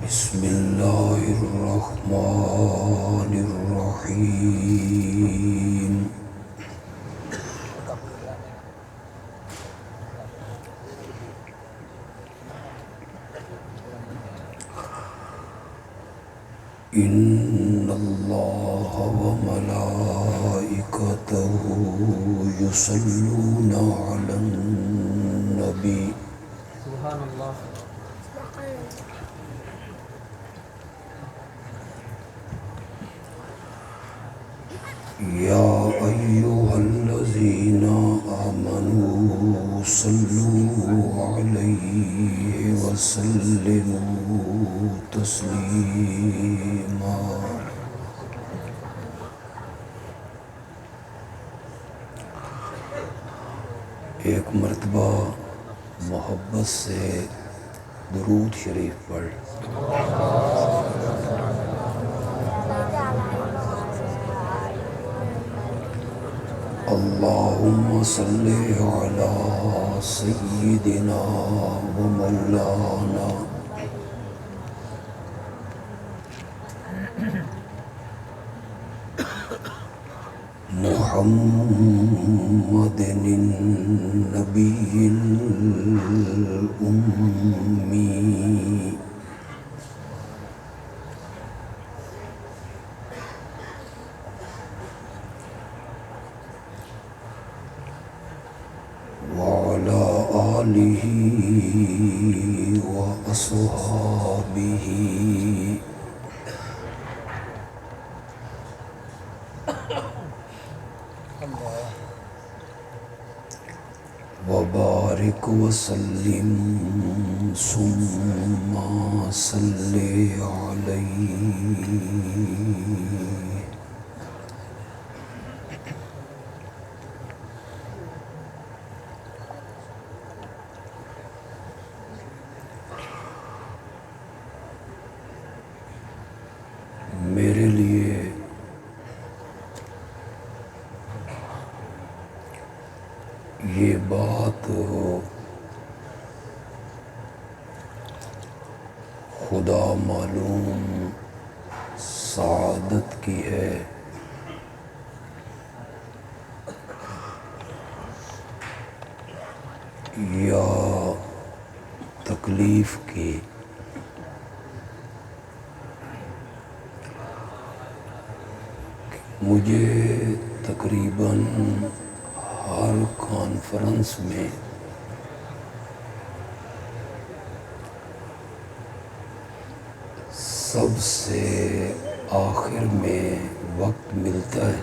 بسم الله الرحمن الرحيم. إن الله وملائكته يصلون على النبي. سبحان الله. يا أيها الذين آمنوا صلوا عليه وسلموا تسليما. ایک مرتبہ محبت سے درود شریف پڑھ. اللهم صل على سيدنا ومولانا محمد النبي الأمي وعلى آله وأصحابه وبارك وسلم ثم صل عليه. میرے لیے یہ بات خدا معلوم سعادت کی ہے یا تکلیف کی. مجھے تقریباً ہر کانفرنس میں سب سے آخر میں وقت ملتا ہے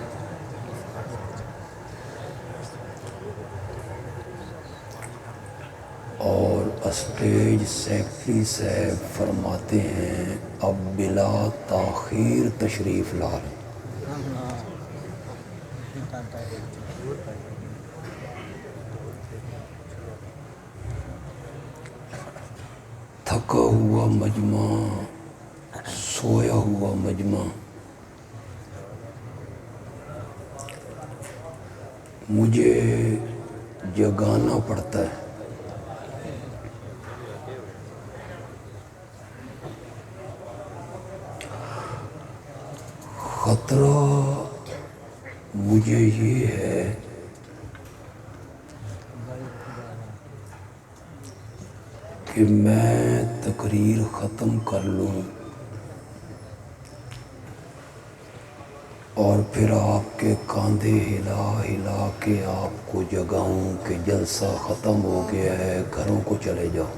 اور اسٹیج سیکرٹری صاحب فرماتے ہیں اب بلا تاخیر تشریف لائیں. تھکا ہوا مجمع، سویا ہوا مجمع، مجھے جگانا پڑتا ہے. خطرہ مجھے یہ ہے کہ میں تقریر ختم کر لوں اور پھر آپ کے کاندھے ہلا ہلا کے آپ کو جگاؤں کہ جلسہ ختم ہو گیا ہے، گھروں کو چلے جاؤ.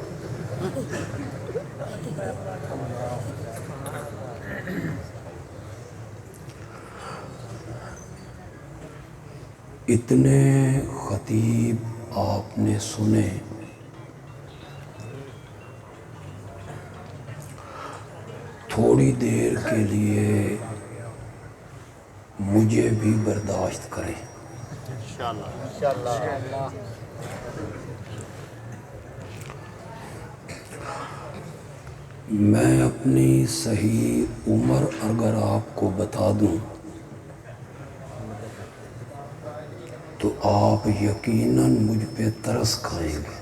اتنے خطیب آپ نے سنے، تھوڑی دیر کے لیے مجھے بھی برداشت کریں. انشاءاللہ. میں اپنی صحیح عمر اگر آپ کو بتا دوں تو آپ یقیناً مجھ پہ ترس کھائیں گے.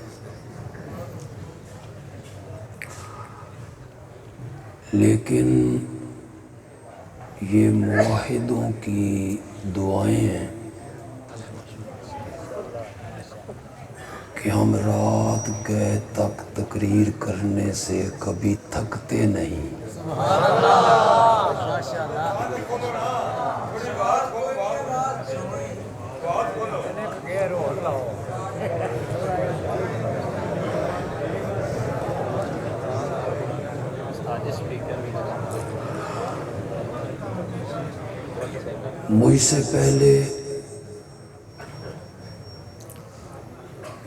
لیکن یہ موحدوں کی دعائیں ہیں کہ ہم رات گئے تک تقریر کرنے سے کبھی تھکتے نہیں۔ مجھ سے پہلے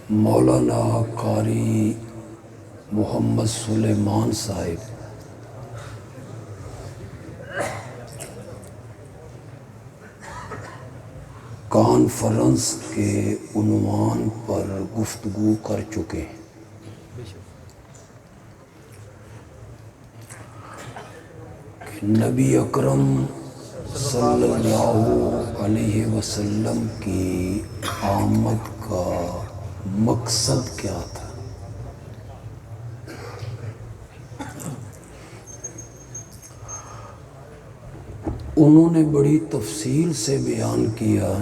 مولانا قاری محمد سلیمان صاحب کانفرنس کے عنوان پر گفتگو کر چکے ہیں۔ کہ نبی اکرم صلی اللہ علیہ وسلم کی آمد کا مقصد کیا تھا۔ انہوں نے بڑی تفصیل سے بیان کیا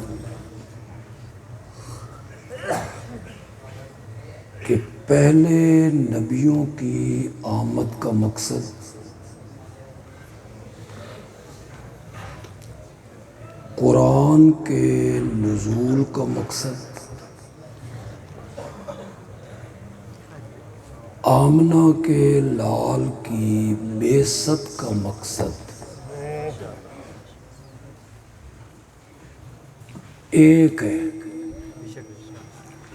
کہ پہلے نبیوں کی آمد کا مقصد قرآن کے نزول کا مقصد آمنہ کے لال کی بعثت کا مقصد ایک ہے،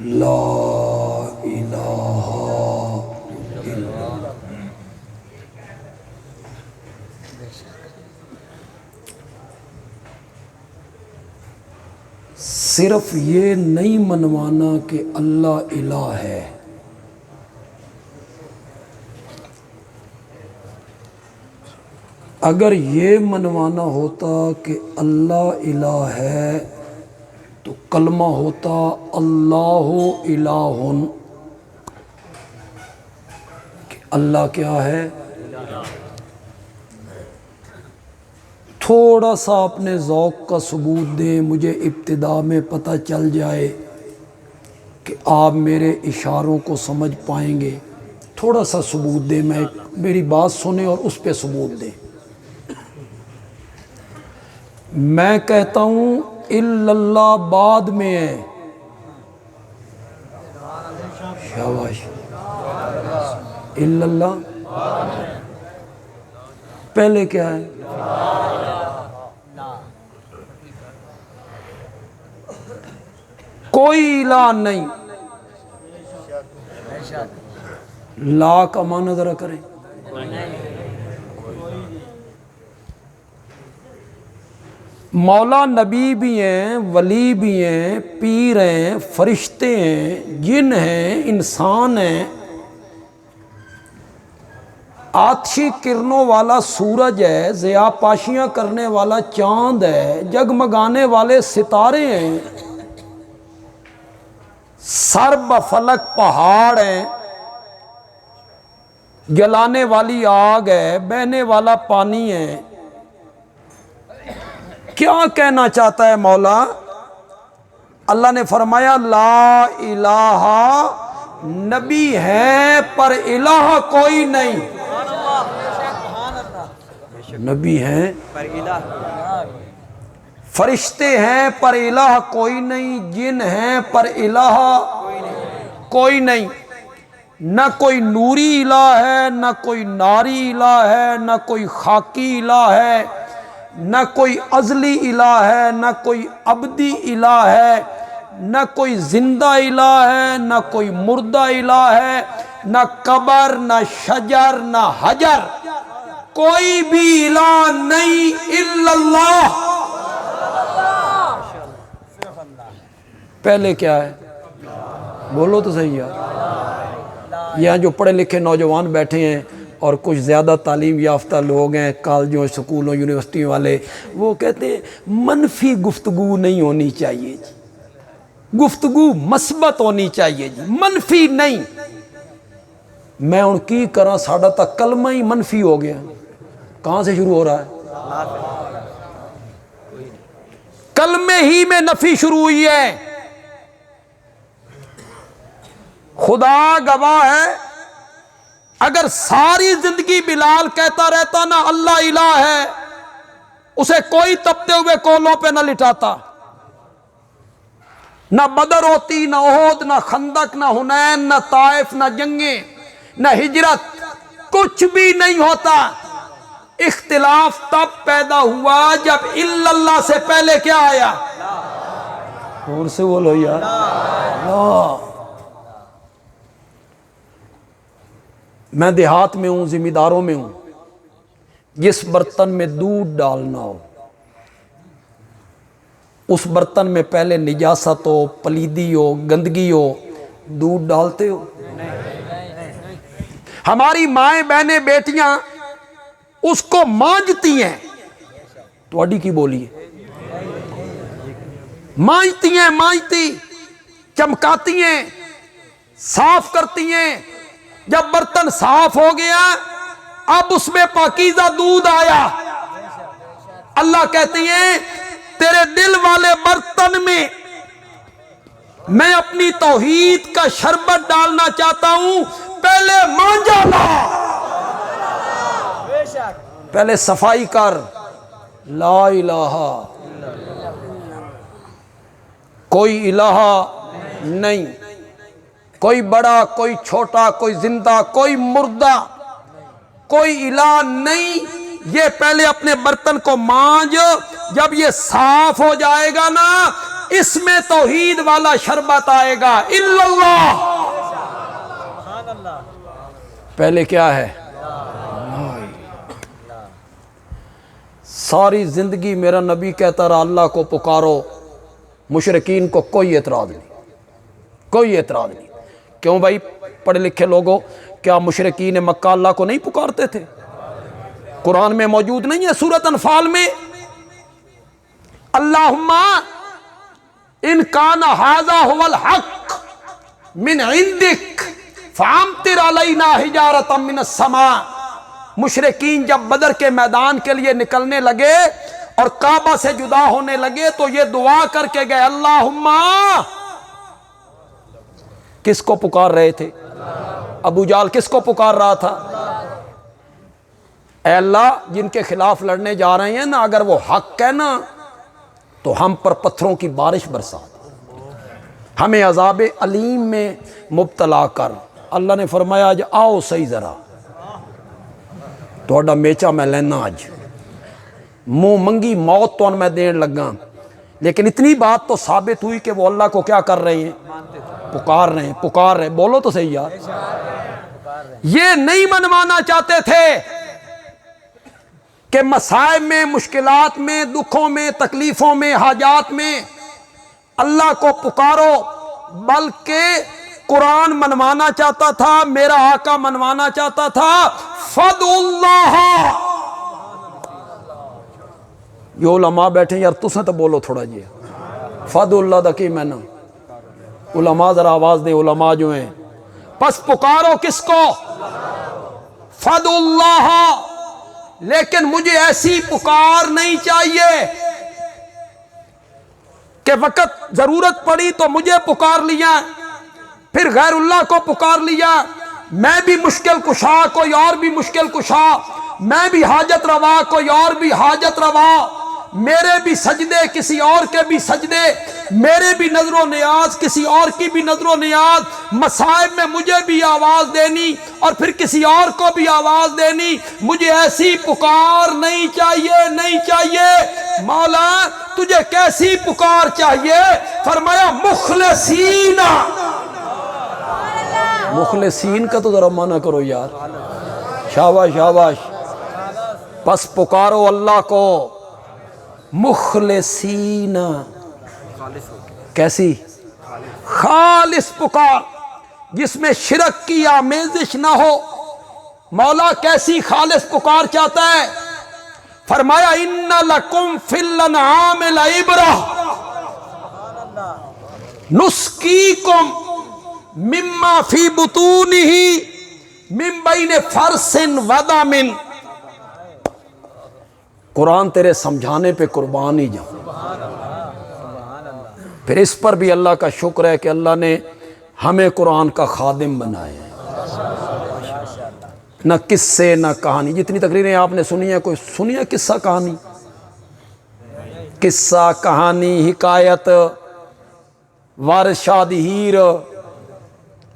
لا الہ الا اللہ۔ صرف یہ نہیں منوانا کہ اللہ الہ ہے، اگر یہ منوانا ہوتا کہ اللہ الہ ہے تو کلمہ ہوتا اللہ الہ، کہ اللہ کیا ہے۔ تھوڑا سا اپنے ذوق کا ثبوت دیں، مجھے ابتدا میں پتہ چل جائے کہ آپ میرے اشاروں کو سمجھ پائیں گے۔ تھوڑا سا ثبوت دیں، میری بات سنیں اور اس پہ ثبوت دیں۔ میں کہتا ہوں الا اللہ بعد میں ہے، شاباش، الا اللہ پہلے کیا ہے؟ کوئی الہ نہیں۔ لا کا معنی ذرا کریں۔ مولا نبی بھی ہیں، ولی بھی ہیں، پیر ہیں، فرشتے ہیں، جن ہیں، انسان ہیں، آتشی کرنوں والا سورج ہے، ضیاء پاشیاں کرنے والا چاند ہے، جگمگانے والے ستارے ہیں، سر بفلک پہاڑ ہیں، جلانے والی آگ ہے، بہنے والا پانی ہے۔ کیا کہنا چاہتا ہے مولا؟ اللہ نے فرمایا لا الہ، نبی ہے پر الہ کوئی نہیں۔ نبی ہیں پر الہ، فرشتے ہیں پر الہ کوئی نہیں، جن ہیں پر الہ کوئی نہیں۔ نہ کوئی نوری الہ ہے، نہ کوئی ناری الہ ہے، نہ کوئی خاکی الہ ہے، نہ کوئی ازلی الہ ہے، نہ کوئی ابدی الہ ہے، نہ کوئی زندہ الہ ہے، نہ کوئی مردہ الہ ہے، نہ قبر، نہ شجر، نہ حجر، کوئی بھی الہ نہیں الا اللہ۔ پہلے کیا ہے؟ بولو تو صحیح یار۔ یہاں جو پڑھے لکھے نوجوان بیٹھے ہیں اور کچھ زیادہ تعلیم یافتہ لوگ ہیں، کالجوں، سکولوں، یونیورسٹی والے، وہ کہتے ہیں منفی گفتگو نہیں ہونی چاہیے جی، گفتگو مثبت ہونی چاہیے جی، منفی نہیں۔ میں ان کی کرا، ساڑھا تا کلمہ ہی منفی ہو گیا۔ کہاں سے شروع ہو رہا ہے؟ کلمے ہی میں نفی شروع ہوئی ہے. خدا گواہ ہے اگر ساری زندگی بلال کہتا رہتا نا اللہ الہ ہے، اسے کوئی تپتے ہوئے کولوں پہ نہ لٹاتا. نہ بدر ہوتی، نہ احد، نہ خندق، نہ حنین، نہ طائف، نہ جنگیں، نہ ہجرت، کچھ بھی نہیں ہوتا. اختلاف تب پیدا ہوا جب الا اللہ سے پہلے کیا آیا؟ اور سے بولو یار. میں دیہات میں ہوں، ذمہ داروں میں ہوں. جس برتن میں دودھ ڈالنا ہو اس برتن میں پہلے نجاست ہو، پلیدی ہو، گندگی ہو، دودھ ڈالتے ہو؟ ہماری مائیں بہنیں بیٹیاں اس کو مانجتی ہیں، توڑی کی بولی ہے، مانجتی ہیں، مانجتی، چمکاتی ہیں، صاف کرتی ہیں. جب برتن صاف ہو گیا اب اس میں پاکیزہ دودھ آیا. اللہ کہتی ہیں تیرے دل والے برتن میں میں اپنی توحید کا شربت ڈالنا چاہتا ہوں، پہلے مانجا لا، پہلے صفائی کر. لا الہ، کوئی الہ نہیں، کوئی بڑا، کوئی چھوٹا، کوئی زندہ، کوئی مردہ، کوئی الہ نہیں. یہ پہلے اپنے برتن کو مانج، جب یہ صاف ہو جائے گا نا اس میں توحید والا شربت آئے گا. الا اللہ، پہلے کیا ہے؟ ساری زندگی میرا نبی کہتا رہا اللہ کو پکارو، مشرکین کو کوئی اعتراض نہیں، کوئی اعتراض نہیں. کیوں بھائی پڑھے لکھے لوگوں، کیا مشرکین مکہ اللہ کو نہیں پکارتے تھے؟ قرآن میں موجود نہیں ہے؟ سورۃ انفال میں اللہم ان کان ھذا ھو الحق من عندک فامطر علینا حجارۃ من السماء. مشرکین جب بدر کے میدان کے لیے نکلنے لگے اور کعبہ سے جدا ہونے لگے تو یہ دعا کر کے گئے، اللہم، کس کو پکار رہے تھے؟ ابو جہل کس کو پکار رہا تھا؟ اے اللہ جن کے خلاف لڑنے جا رہے ہیں نا، اگر وہ حق ہے نا تو ہم پر پتھروں کی بارش برسا، ہمیں عذاب علیم میں مبتلا کر. اللہ نے فرمایا آج آؤ صحیح ذرا توڑا میچا میں لینا، آج منہ منگی موت تو میں دین لگا. لیکن اتنی بات تو ثابت ہوئی کہ وہ اللہ کو کیا کر رہے ہیں؟ پکار رہے ہیں، پکار رہے ہیں. بولو تو صحیح یار. یہ نہیں منوانا چاہتے تھے کہ مصائب میں، مشکلات میں، دکھوں میں، تکلیفوں میں، حاجات میں اللہ کو پکارو، بلکہ قرآن منوانا چاہتا تھا، میرا آقا منوانا چاہتا تھا فدعوا اللہ. یہ علماء بیٹھے یار تسیں تو بولو تھوڑا جی، فدعوا اللہ دا کی میں نا، علماء ذرا آواز دے، علماء جو ہیں. پس پکارو کس کو؟ فدعوا اللہ. لیکن مجھے ایسی پکار نہیں چاہیے کہ وقت ضرورت پڑی تو مجھے پکار لیا پھر غیر اللہ کو پکار لیا. میں بھی مشکل کشا، کوئی اور بھی مشکل کشا، میں بھی حاجت روا، کوئی اور بھی حاجت روا، میرے بھی سجدے کسی اور کے بھی سجدے، میرے بھی نظر و نیاز کسی اور کی بھی نظر و نیاز. مصائب میں مجھے بھی آواز دینی اور پھر کسی اور کو بھی آواز دینی. مجھے ایسی پکار نہیں چاہیے، نہیں چاہیے. مولا تجھے کیسی پکار چاہیے؟ فرمایا مخلصین. مخلصین کا تو ذرا معنی کرو یار. شاباش شاباش. پس پکارو اللہ کو مخلصین. کیسی؟ خالص پکار جس میں شرک کی آمیزش نہ ہو. مولا کیسی خالص پکار چاہتا ہے؟ فرمایا ان لکم فی الانعام لعبرہ نسقیکم مما فی بطونہ من بین فرث و دم. قرآن تیرے سمجھانے پہ قربان ہی جاؤں۔ پھر اس پر بھی اللہ کا شکر ہے کہ اللہ نے ہمیں قرآن کا خادم بنایا ہے۔ نہ قصے نہ کہانی، جتنی تقریریں آپ نے سنی ہیں، کوئی سنی ہے قصہ کہانی؟ قصہ کہانی، حکایت، وارث شاہ دی ہیر،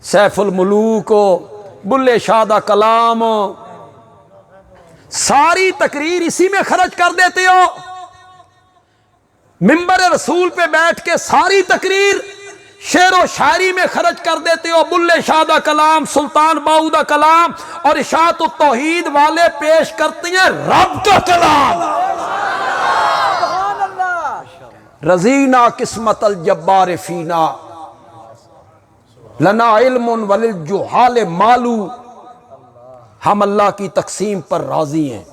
سیف الملوک، بلے شاہ دا کلام، ساری تقریر اسی میں خرچ کر دیتے ہو۔ منبر رسول پہ بیٹھ کے ساری تقریر شعر و شاعری میں خرچ کر دیتے ہو۔ بلے شاہ دا کلام، سلطان باہو دا کلام، اور اشاعت التوحید والے پیش کرتے ہیں رب کا کلام۔ رضینا قسمت الجبار فینا، لنا علم وللجہال مالو، ہم اللہ کی تقسیم پر راضی ہیں۔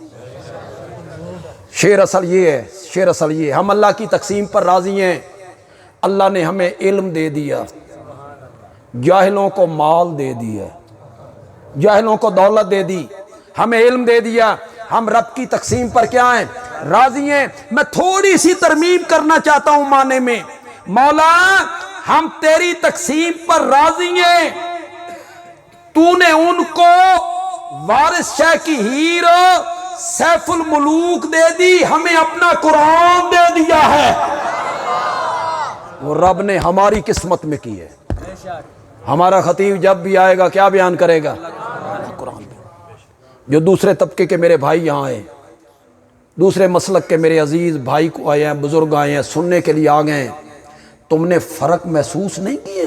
شعر اصل یہ ہے، شعر اصل یہ ہے، ہم اللہ کی تقسیم پر راضی ہیں۔ اللہ نے ہمیں علم دے دیا، جاہلوں کو مال دے دیا، جاہلوں کو دولت دے دی، ہمیں علم دے دیا، ہم رب کی تقسیم پر کیا ہیں؟ راضی ہیں۔ میں تھوڑی سی ترمیم کرنا چاہتا ہوں معنی میں، مولا ہم تیری تقسیم پر راضی ہیں، تو نے ان کو وارث شاہ کی ہیر سیف الملوک دے دی، ہمیں اپنا قرآن دے دیا ہے۔ وہ رب نے ہماری قسمت میں کی ہے۔ ہمارا خطیب جب بھی آئے گا کیا بیان کرے گا؟ قرآن۔ جو دوسرے طبقے کے میرے بھائی یہاں آئے، دوسرے مسلک کے میرے عزیز بھائی کو آئے ہیں، بزرگ آئے ہیں، سننے کے لیے آ گئے ہیں، تم نے فرق محسوس نہیں کیے؟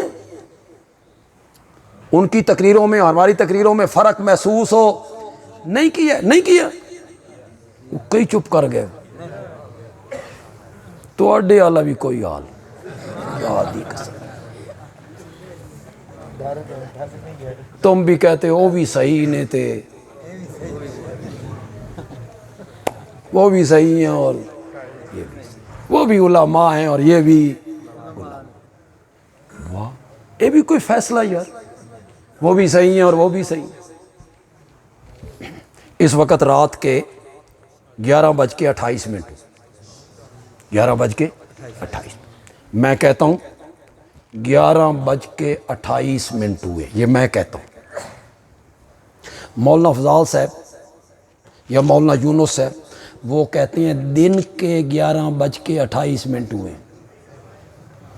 ان کی تقریروں میں ہماری تقریروں میں فرق محسوس ہو نہیں کیا؟ نہیں کیا؟ کئی چپ کر گئے۔ تو اڈے والا بھی کوئی حال یاد ہی قسم، تم بھی کہتے وہ بھی صحیح نہیں تھے، وہ بھی صحیح ہیں اور یہ بھی، وہ بھی علماء ہیں اور یہ بھی واہ، یہ بھی کوئی فیصلہ یار، وہ بھی صحیح ہیں اور وہ بھی صحیح۔ اس وقت رات کے 11:28، 11:28، میں کہتا ہوں 11:28 ہوئے، یہ میں کہتا ہوں۔ مولانا افضال صاحب یا مولانا یونس صاحب وہ کہتے ہیں دن کے 11:28 ہوئے،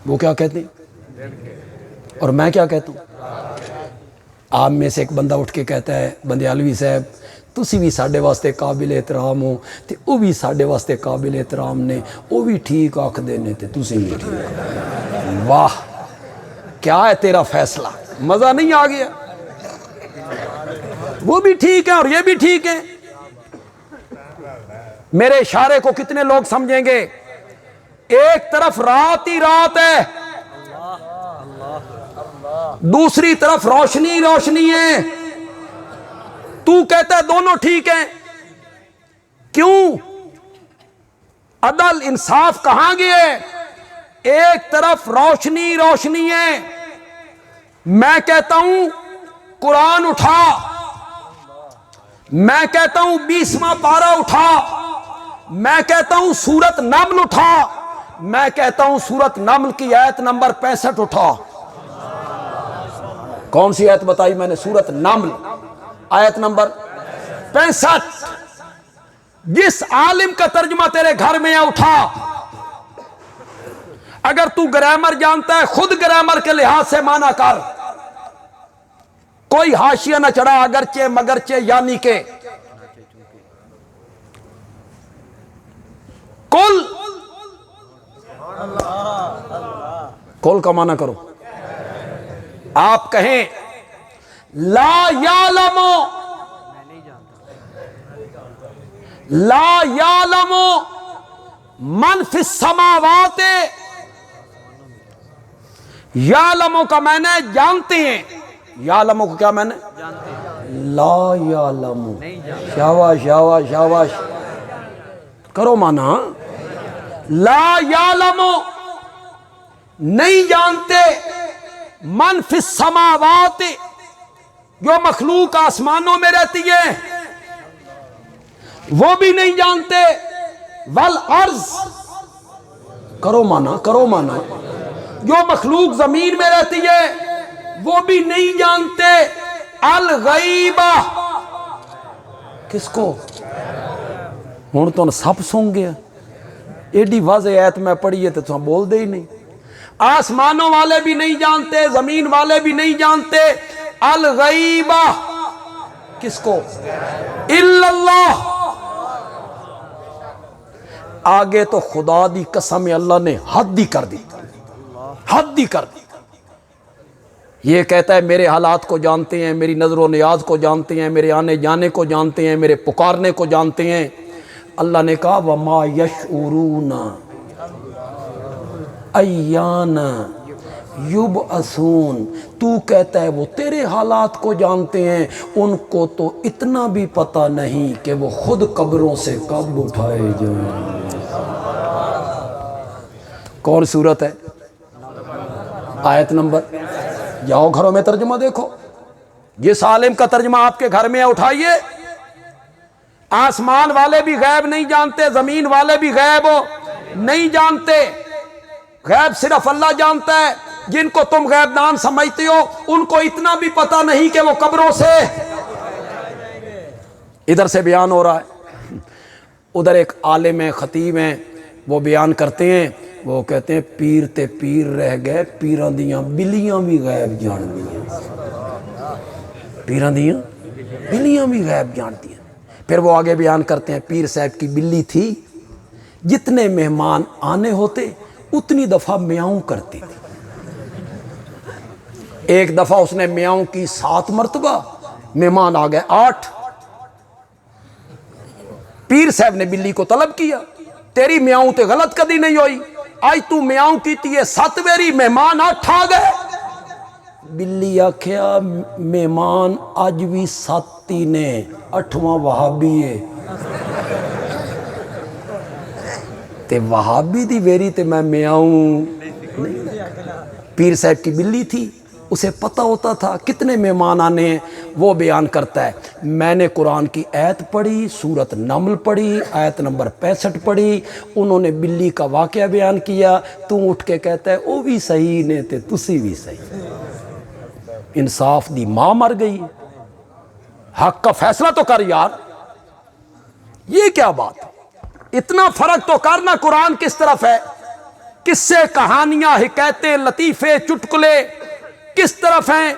وہ کیا کہتے ہیں؟ اور میں کیا کہتا ہوں؟ آپ میں سے ایک بندہ اٹھ کے کہتا ہے بندیالوی صاحب تسی بھی ساڈے واسطے قابل احترام ہو تے وہ بھی ساڈے واسطے قابل احترام نے، وہ بھی ٹھیک آکھدے نے تے تسی بھی ٹھیک۔ واہ کیا ہے تیرا فیصلہ، مزہ نہیں آ گیا؟ وہ بھی ٹھیک ہے اور یہ بھی ٹھیک ہے۔ میرے اشارے کو کتنے لوگ سمجھیں گے؟ ایک طرف رات ہی رات ہے، دوسری طرف روشنی روشنی ہے، تو کہتا ہے دونوں ٹھیک ہیں، کیوں؟ عدل انصاف کہاں گئے؟ ایک طرف روشنی روشنی ہے، میں کہتا ہوں قرآن اٹھا، میں کہتا ہوں 20واں پارہ اٹھا، میں کہتا ہوں سورت نمل اٹھا، میں کہتا ہوں سورت نمل کی آیت نمبر 65 اٹھا۔ کون سی آیت بتائی میں نے؟ سورت نمل آیت نمبر 65۔ جس عالم کا ترجمہ تیرے گھر میں ہے اٹھا، اگر تو گرامر جانتا ہے خود گرامر کے لحاظ سے مانا کر، کوئی حاشیہ نہ چڑھا، اگرچہ مگرچہ یعنی کہ کل کا معنی کرو۔ آپ کہیں لا یعلم، لا یعلم من فی السماوات، یعلم کا معنی ہے جانتے ہیں، یعلم کو کیا معنی ہے؟ لا یعلم، شاباش شاباش شاباش، کرو مانا۔ لا یعلم نہیں جانتے، من فی السماوات جو مخلوق آسمانوں میں رہتی ہے وہ بھی نہیں جانتے، والارض، کرو مانا، کرو مانا، جو مخلوق زمین میں رہتی ہے وہ بھی نہیں جانتے الغیبہ، کس کو؟ ہوں تو سب سن گیا، ایڈی واضح آیت میں پڑھی ہے تو بول دے ہی نہیں۔ آسمانوں والے بھی نہیں جانتے، زمین والے بھی نہیں جانتے الغیبہ، کس کو؟ الا اللہ۔ آگے تو خدا دی قسم اللہ نے حد ہی کر دی، حد ہی کر دی۔ یہ کہتا ہے میرے حالات کو جانتے ہیں، میری نظر و نیاز کو جانتے ہیں، میرے آنے جانے کو جانتے ہیں، میرے پکارنے کو جانتے ہیں۔ اللہ نے کہا وَمَا يَشْعُرُونَ اَيَّانَ يُبْعَثُونَ، تو کہتا ہے وہ تیرے حالات کو جانتے ہیں، ان کو تو اتنا بھی پتہ نہیں کہ وہ خود قبروں سے کب اٹھائے جائیں۔ کون صورت ہے؟ آیت نمبر، جاؤ گھروں میں ترجمہ دیکھو، جس عالم کا ترجمہ آپ کے گھر میں ہے اٹھائیے۔ آسمان والے بھی غیب نہیں جانتے، زمین والے بھی غیب نہیں جانتے، غیب صرف اللہ جانتا ہے۔ جن کو تم غیب دان سمجھتے ہو ان کو اتنا بھی پتہ نہیں کہ وہ قبروں سے، ادھر سے بیان ہو رہا ہے، ادھر ایک عالم ہے، خطیب ہیں، وہ بیان کرتے ہیں، وہ کہتے ہیں پیر تے پیر رہ گئے، پیران دیاں بلیاں بھی غیب جان دیاں، پیران دیاں بلیاں بھی غیب جانتی ہیں۔ پھر وہ آگے بیان کرتے ہیں پیر صاحب کی بلی تھی، جتنے مہمان آنے ہوتے اتنی دفعہ میاؤں کرتی تھی، ایک دفعہ اس نے میاؤں کی 7 مرتبہ، مہمان آ گئے 8۔ پیر صاحب نے بلی کو طلب کیا، تیری میاؤں تے غلط کدی نہیں ہوئی، آج تو میاؤں کی تھی 7 ویری، مہمان 8 آ گئے۔ بلی آکھیا مہمان آج بھی 7 ہی نے، 8واں وہابی ہے، تے وہابی دی ویری تے میں میاؤں۔ پیر صاحب کی بلی تھی، اسے پتہ ہوتا تھا کتنے مہمان آنے ہیں، وہ بیان کرتا ہے میں نے قرآن کی آیت پڑھی، سورت نمل پڑھی، آیت نمبر 65 پڑھی، انہوں نے بلی کا واقعہ بیان کیا، تو اٹھ کے کہتا ہے او بھی صحیح نے تے تسی بھی صحیح۔ انصاف دی ماں مر گئی، حق کا فیصلہ تو کر یار، یہ کیا بات ہے؟ اتنا فرق تو کرنا، قرآن کس طرف ہے؟ قصے، کہانیاں، حکایتیں، لطیفے، چٹکلے کس طرف ہیں؟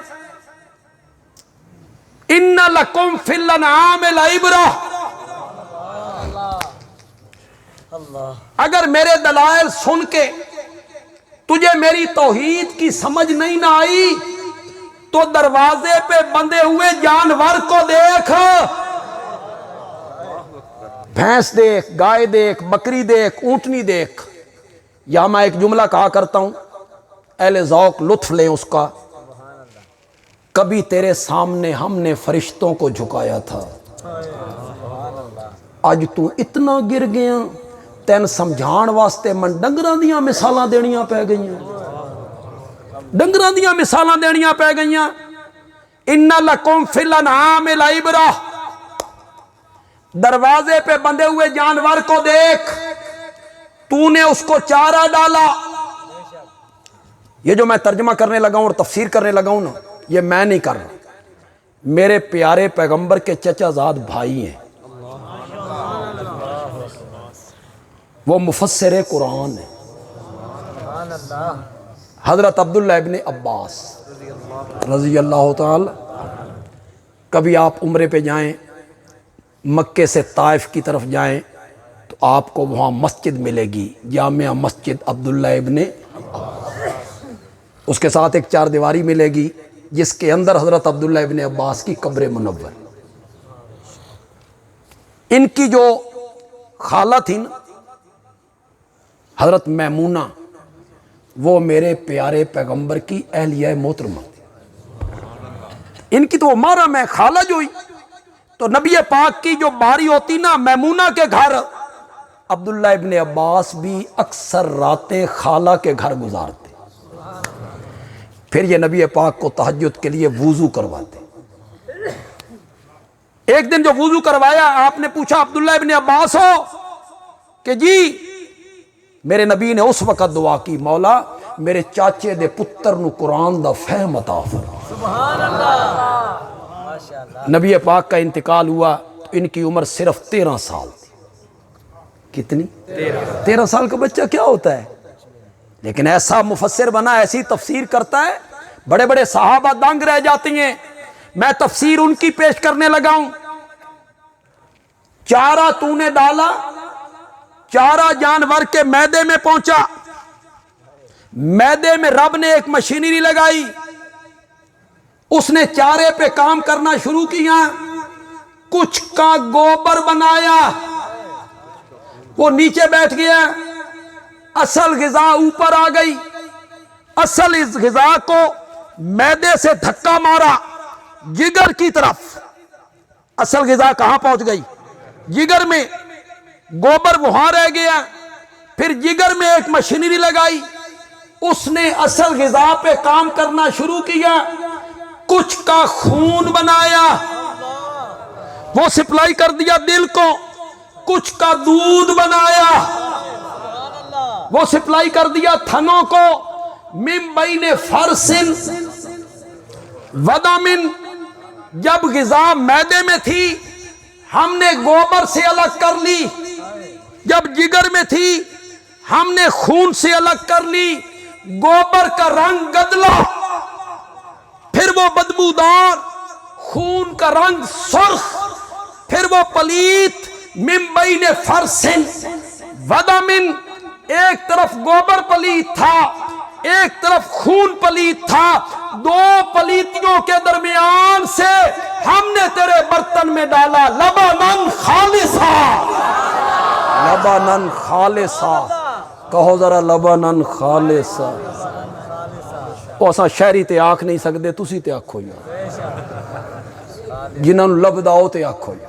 ان لکم فی الانعام لعبرہ، اگر میرے دلائل سن کے تجھے میری توحید کی سمجھ نہیں نہ آئی تو دروازے پہ بندھے ہوئے جانور کو دیکھ، بھینس دیکھ، گائے دیکھ، بکری دیکھ، اونٹنی دیکھ۔ یہاں میں ایک جملہ کہا کرتا ہوں، اہل ذوق لطف لیں اس کا، کبھی تیرے سامنے ہم نے فرشتوں کو جھکایا تھا، آج تو اتنا گر گیا، تین سمجھان واسطے من ڈنگراں دیاں مثالاں دینیاں پہ گئیاں، ڈنگراں دیاں مثالاں دینیاں پہ گئیاں۔ ان لکم فی الانعام لعبرہ، دروازے پہ بندھے ہوئے جانور کو دیکھ، تو نے اس کو چارہ ڈالا۔ یہ جو میں ترجمہ کرنے لگا ہوں اور تفسیر کرنے لگا ہوں نا، یہ میں نہیں کر رہا، میرے پیارے پیغمبر کے چچا زاد بھائی ہیں، وہ مفسر قرآن ہیں، حضرت عبداللہ ابن عباس رضی اللہ تعالی۔ کبھی آپ عمرے پہ جائیں، مکے سے طائف کی طرف جائیں تو آپ کو وہاں مسجد ملے گی، جامعہ مسجد عبداللہ ابن عباس، اس کے ساتھ ایک 4 دیواری ملے گی جس کے اندر حضرت عبداللہ ابن عباس کی قبر منور۔ ان کی جو خالہ تھی نا حضرت میمونہ، وہ میرے پیارے پیغمبر کی اہلیہ محترمہ تھی، ان کی تو وہ محرم ہے، خالہ جو ہوئی۔ تو نبی پاک کی جو باری ہوتی نا میمونہ کے گھر، عبداللہ ابن عباس بھی اکثر راتیں خالہ کے گھر گزارتے، پھر یہ نبی پاک کو تہجد کے لیے وضو کرواتے۔ ایک دن جو وضو کروایا، آپ نے پوچھا عبداللہ ابن عباس ہو کہ جی میرے نبی نے اس وقت دعا کی، مولا میرے چاچے دے پتر نو قرآن دا فہم عطا فرما۔ سبحان اللہ، ماشاءاللہ۔ نبی پاک کا انتقال ہوا تو ان کی عمر صرف 13 سال تھی۔ کتنی؟ 13 سال کا بچہ کیا ہوتا ہے؟ لیکن ایسا مفسر بنا، ایسی تفسیر کرتا ہے، بڑے بڑے صحابہ دنگ رہ جاتی ہیں۔ میں تفسیر ان کی پیش کرنے لگا ہوں۔ چارہ تو نے ڈالا، چارہ جانور کے میدے میں پہنچا، میدے میں رب نے ایک مشینری لگائی، اس نے چارے پہ کام کرنا شروع کیا، کچھ کا گوبر بنایا، وہ نیچے بیٹھ گیا، اصل غذا اوپر آ گئی، اصل اس غذا کو میدے سے دھکا مارا جگر کی طرف، اصل غذا کہاں پہنچ گئی؟ جگر میں، گوبر وہاں رہ گیا، پھر جگر میں ایک مشینری لگائی، اس نے اصل غذا پہ کام کرنا شروع کیا، کچھ کا خون بنایا، وہ سپلائی کر دیا دل کو، کچھ کا دودھ بنایا، وہ سپلائی کر دیا تھنوں کو، من بین فرسن ودمن، جب غذا معدے میں تھی ہم نے گوبر سے الگ کر لی، جب جگر میں تھی ہم نے خون سے الگ کر لی، گوبر کا رنگ گدلا، پھر وہ بدبودار، خون کا رنگ سرخ، پھر وہ پلیت، من بین فرسن ودمن، ایک طرف گوبر پلیت تھا، ایک طرف خون پلیت تھا، دو پلیتیوں کے درمیان سے ہم نے تیرے برتن میں ڈالا لبنن خالصا، لبنن خالصا، کہو ذرا لبنن خالصا۔ وہ اساں شہری تے آکھ نہیں سکتے، تسی تے آکھو یا، جنہوں لبدا ہو تے آکھو یا۔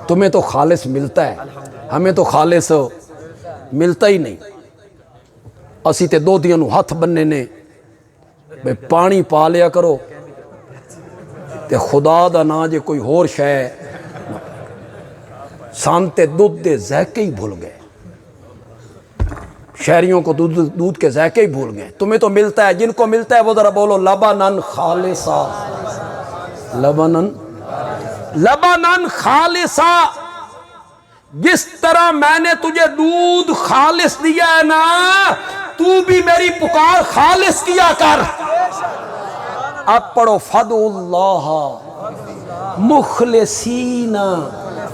تمہیں تو خالص ملتا ہے، ہمیں تو خالص ملتا ہی نہیں۔ اسی تے دو دیاں نو ہاتھ بننے نے بے پانی پا لیا کرو تے خدا دا نا جے کوئی ہور شے، سانتے دودھ دے ذائقے ہی بھول گئے، شہریوں کو دودھ کے ذائقے ہی بھول گئے۔ تمہیں تو ملتا ہے، جن کو ملتا ہے وہ ذرا بولو لبنن خالصا، لبنن لبنن خالصا۔ جس طرح میں نے تجھے دودھ خالص دیا ہے نا، تو بھی میری پکار خالص کیا کر۔ اب پڑھو فدعوا اللہ مخلصین،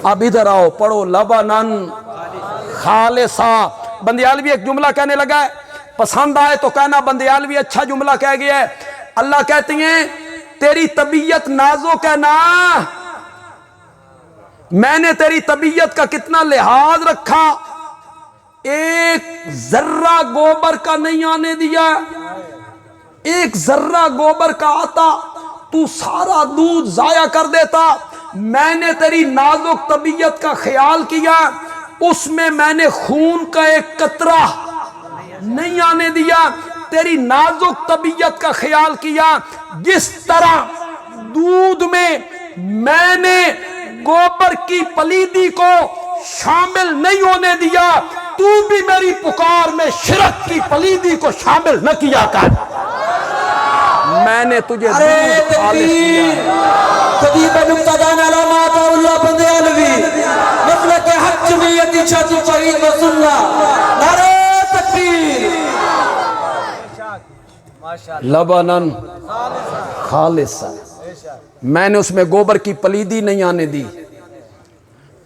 اب ادھر آؤ پڑھو لبنن خالصا۔ بندیالوی ایک جملہ کہنے لگا ہے، پسند آئے تو کہنا بندیالوی اچھا جملہ کہہ گیا ہے۔ اللہ کہتی ہیں تیری طبیعت نازک ہے نا، میں نے تیری طبیعت کا کتنا لحاظ رکھا، ایک ذرہ گوبر کا نہیں آنے دیا، ایک ذرہ گوبر کا آتا تو سارا دودھ ضائع کر دیتا۔ میں نے تیری نازک طبیعت کا خیال کیا، اس میں میں نے خون کا ایک قطرہ نہیں آنے دیا، تیری نازک طبیعت کا خیال کیا۔ جس طرح دودھ میں میں نے گوبر کی پلیدی کو شامل نہیں ہونے دیا، تو بھی میری پکار میں شرک کی پلیدی کو شامل نہ کیا کر۔ میں نے تجھے دودھ خالص دیا ہے۔ خطیب نقطدان علامات اللہ بندیالوی مطلق حکمیت شاہد فرید رسول اللہ، نعرہ تکبیر۔ لبنن خالصا، میں نے اس میں گوبر کی پلیدی نہیں آنے دی،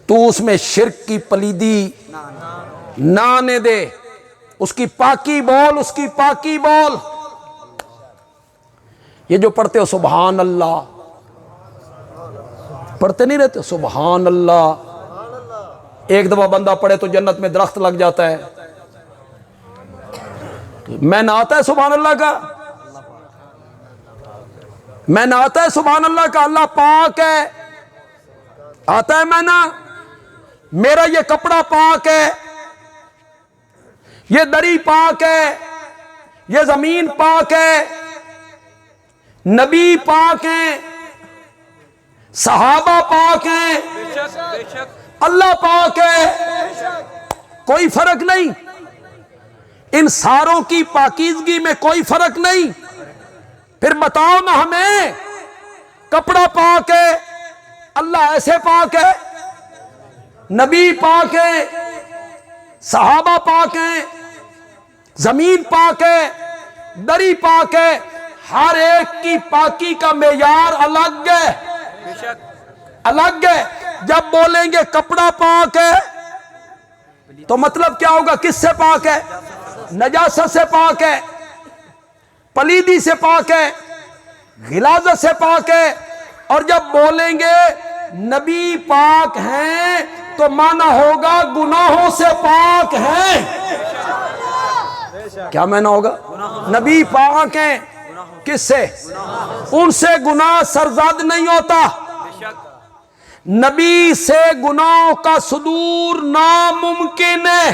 تو اس میں شرک کی پلیدی نہ آنے دے، اس کی پاکی بول، اس کی پاکی بول۔ یہ جو پڑھتے ہو سبحان اللہ، پڑھتے نہیں رہتے سبحان اللہ، ایک دفعہ بندہ پڑھے تو جنت میں درخت لگ جاتا ہے۔ میں نہ آتا ہے سبحان اللہ کا، میں نہ آتا ہے سبحان اللہ کا، اللہ پاک ہے، آتا ہے میں نہ، میرا یہ کپڑا پاک ہے، یہ دری پاک ہے، یہ زمین پاک ہے، نبی پاک ہیں، صحابہ پاک ہیں، اللہ پاک ہے، کوئی فرق نہیں، ان ساروں کی پاکیزگی میں کوئی فرق نہیں۔ پھر بتاؤ نا ہمیں، کپڑا پاک ہے، اللہ ایسے پاک ہے، نبی پاک ہے، صحابہ پاک ہیں، زمین پاک ہے، دری پاک ہے، ہر ایک کی پاکی کا معیار الگ ہے، الگ ہے۔ جب بولیں گے کپڑا پاک ہے تو مطلب کیا ہوگا؟ کس سے پاک ہے؟ نجاست سے پاک ہے، پلیدی سے پاک ہے، غلاظت سے پاک ہے۔ اور جب بولیں گے نبی پاک ہیں تو معنی ہوگا گناہوں سے پاک ہیں۔ کیا معنی ہوگا؟ نبی پاک ہیں، کس سے؟ ان سے گناہ سرزد نہیں ہوتا۔ نبی سے گناہوں کا صدور ناممکن ہے۔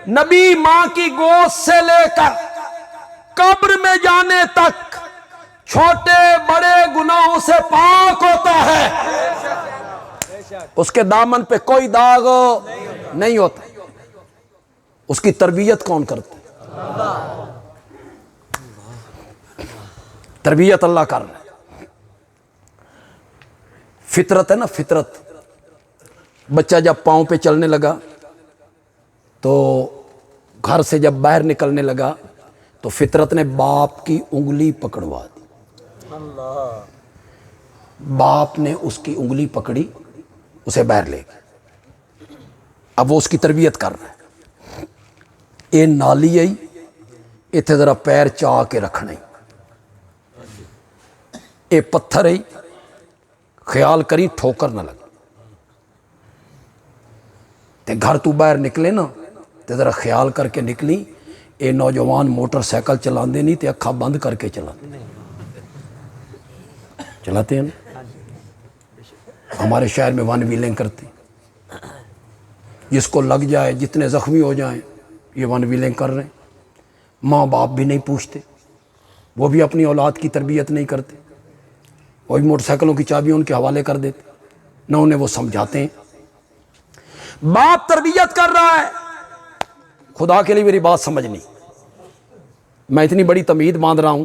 نبی ماں کی گود سے لے کر قبر میں جانے تک چھوٹے بڑے گناہوں سے پاک ہوتا ہے، اس کے دامن پہ کوئی داغ نہیں ہوتا۔ اس کی تربیت کون کرتا ہے؟ تربیت اللہ کر رہا ہے۔ فطرت ہے نا، فطرت۔ بچہ جب پاؤں پہ چلنے لگا تو گھر سے جب باہر نکلنے لگا تو فطرت نے باپ کی انگلی پکڑوا دی، باپ نے اس کی انگلی پکڑی، اسے باہر لے گئی۔ اب وہ اس کی تربیت کر رہا ہے۔ اے نالی آئی، اتنے ذرا پیر چاہ کے رکھنا، اے پتھر آئی، خیال کری ٹھوکر نہ لگا، تے گھر تو باہر نکلے نا تے ذرا خیال کر کے نکلی۔ اے نوجوان موٹر سائیکل چلاندے نہیں تے اکھا بند کر کے چلاتے ہیں نا۔ ہمارے شہر میں ون ویلنگ کرتے، جس کو لگ جائے، جتنے زخمی ہو جائیں، یہ ون ویلنگ کر رہے ہیں۔ ماں باپ بھی نہیں پوچھتے، وہ بھی اپنی اولاد کی تربیت نہیں کرتے، وہ بھی موٹر سائیکلوں کی چابیاں ان کے حوالے کر دیتے، نہ انہیں وہ سمجھاتے ہیں۔ باپ تربیت کر رہا ہے۔ خدا کے لیے میری بات سمجھنی، میں اتنی بڑی تمہید باندھ رہا ہوں۔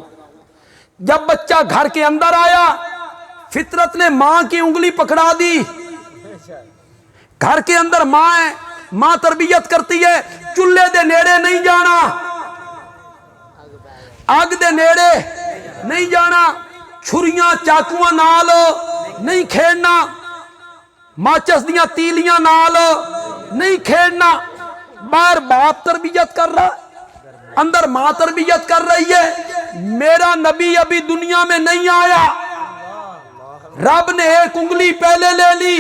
جب بچہ گھر کے اندر آیا، فطرت نے ماں کی انگلی پکڑا دی۔ گھر کے اندر ماں ہے، ماں تربیت کرتی ہے، چولہے دے نیڑے نہیں جانا، آگ دے نیڑے نہیں جانا، چھریاں چاکواں نال نہیں کھیڑنا، ماچس دیاں تیلیاں نال نہیں کھیڑنا۔ باہر باپ تربیت کر رہا، اندر ماں تربیت کر رہی ہے۔ میرا نبی ابھی دنیا میں نہیں آیا، رب نے ایک انگلی پہلے لے لی،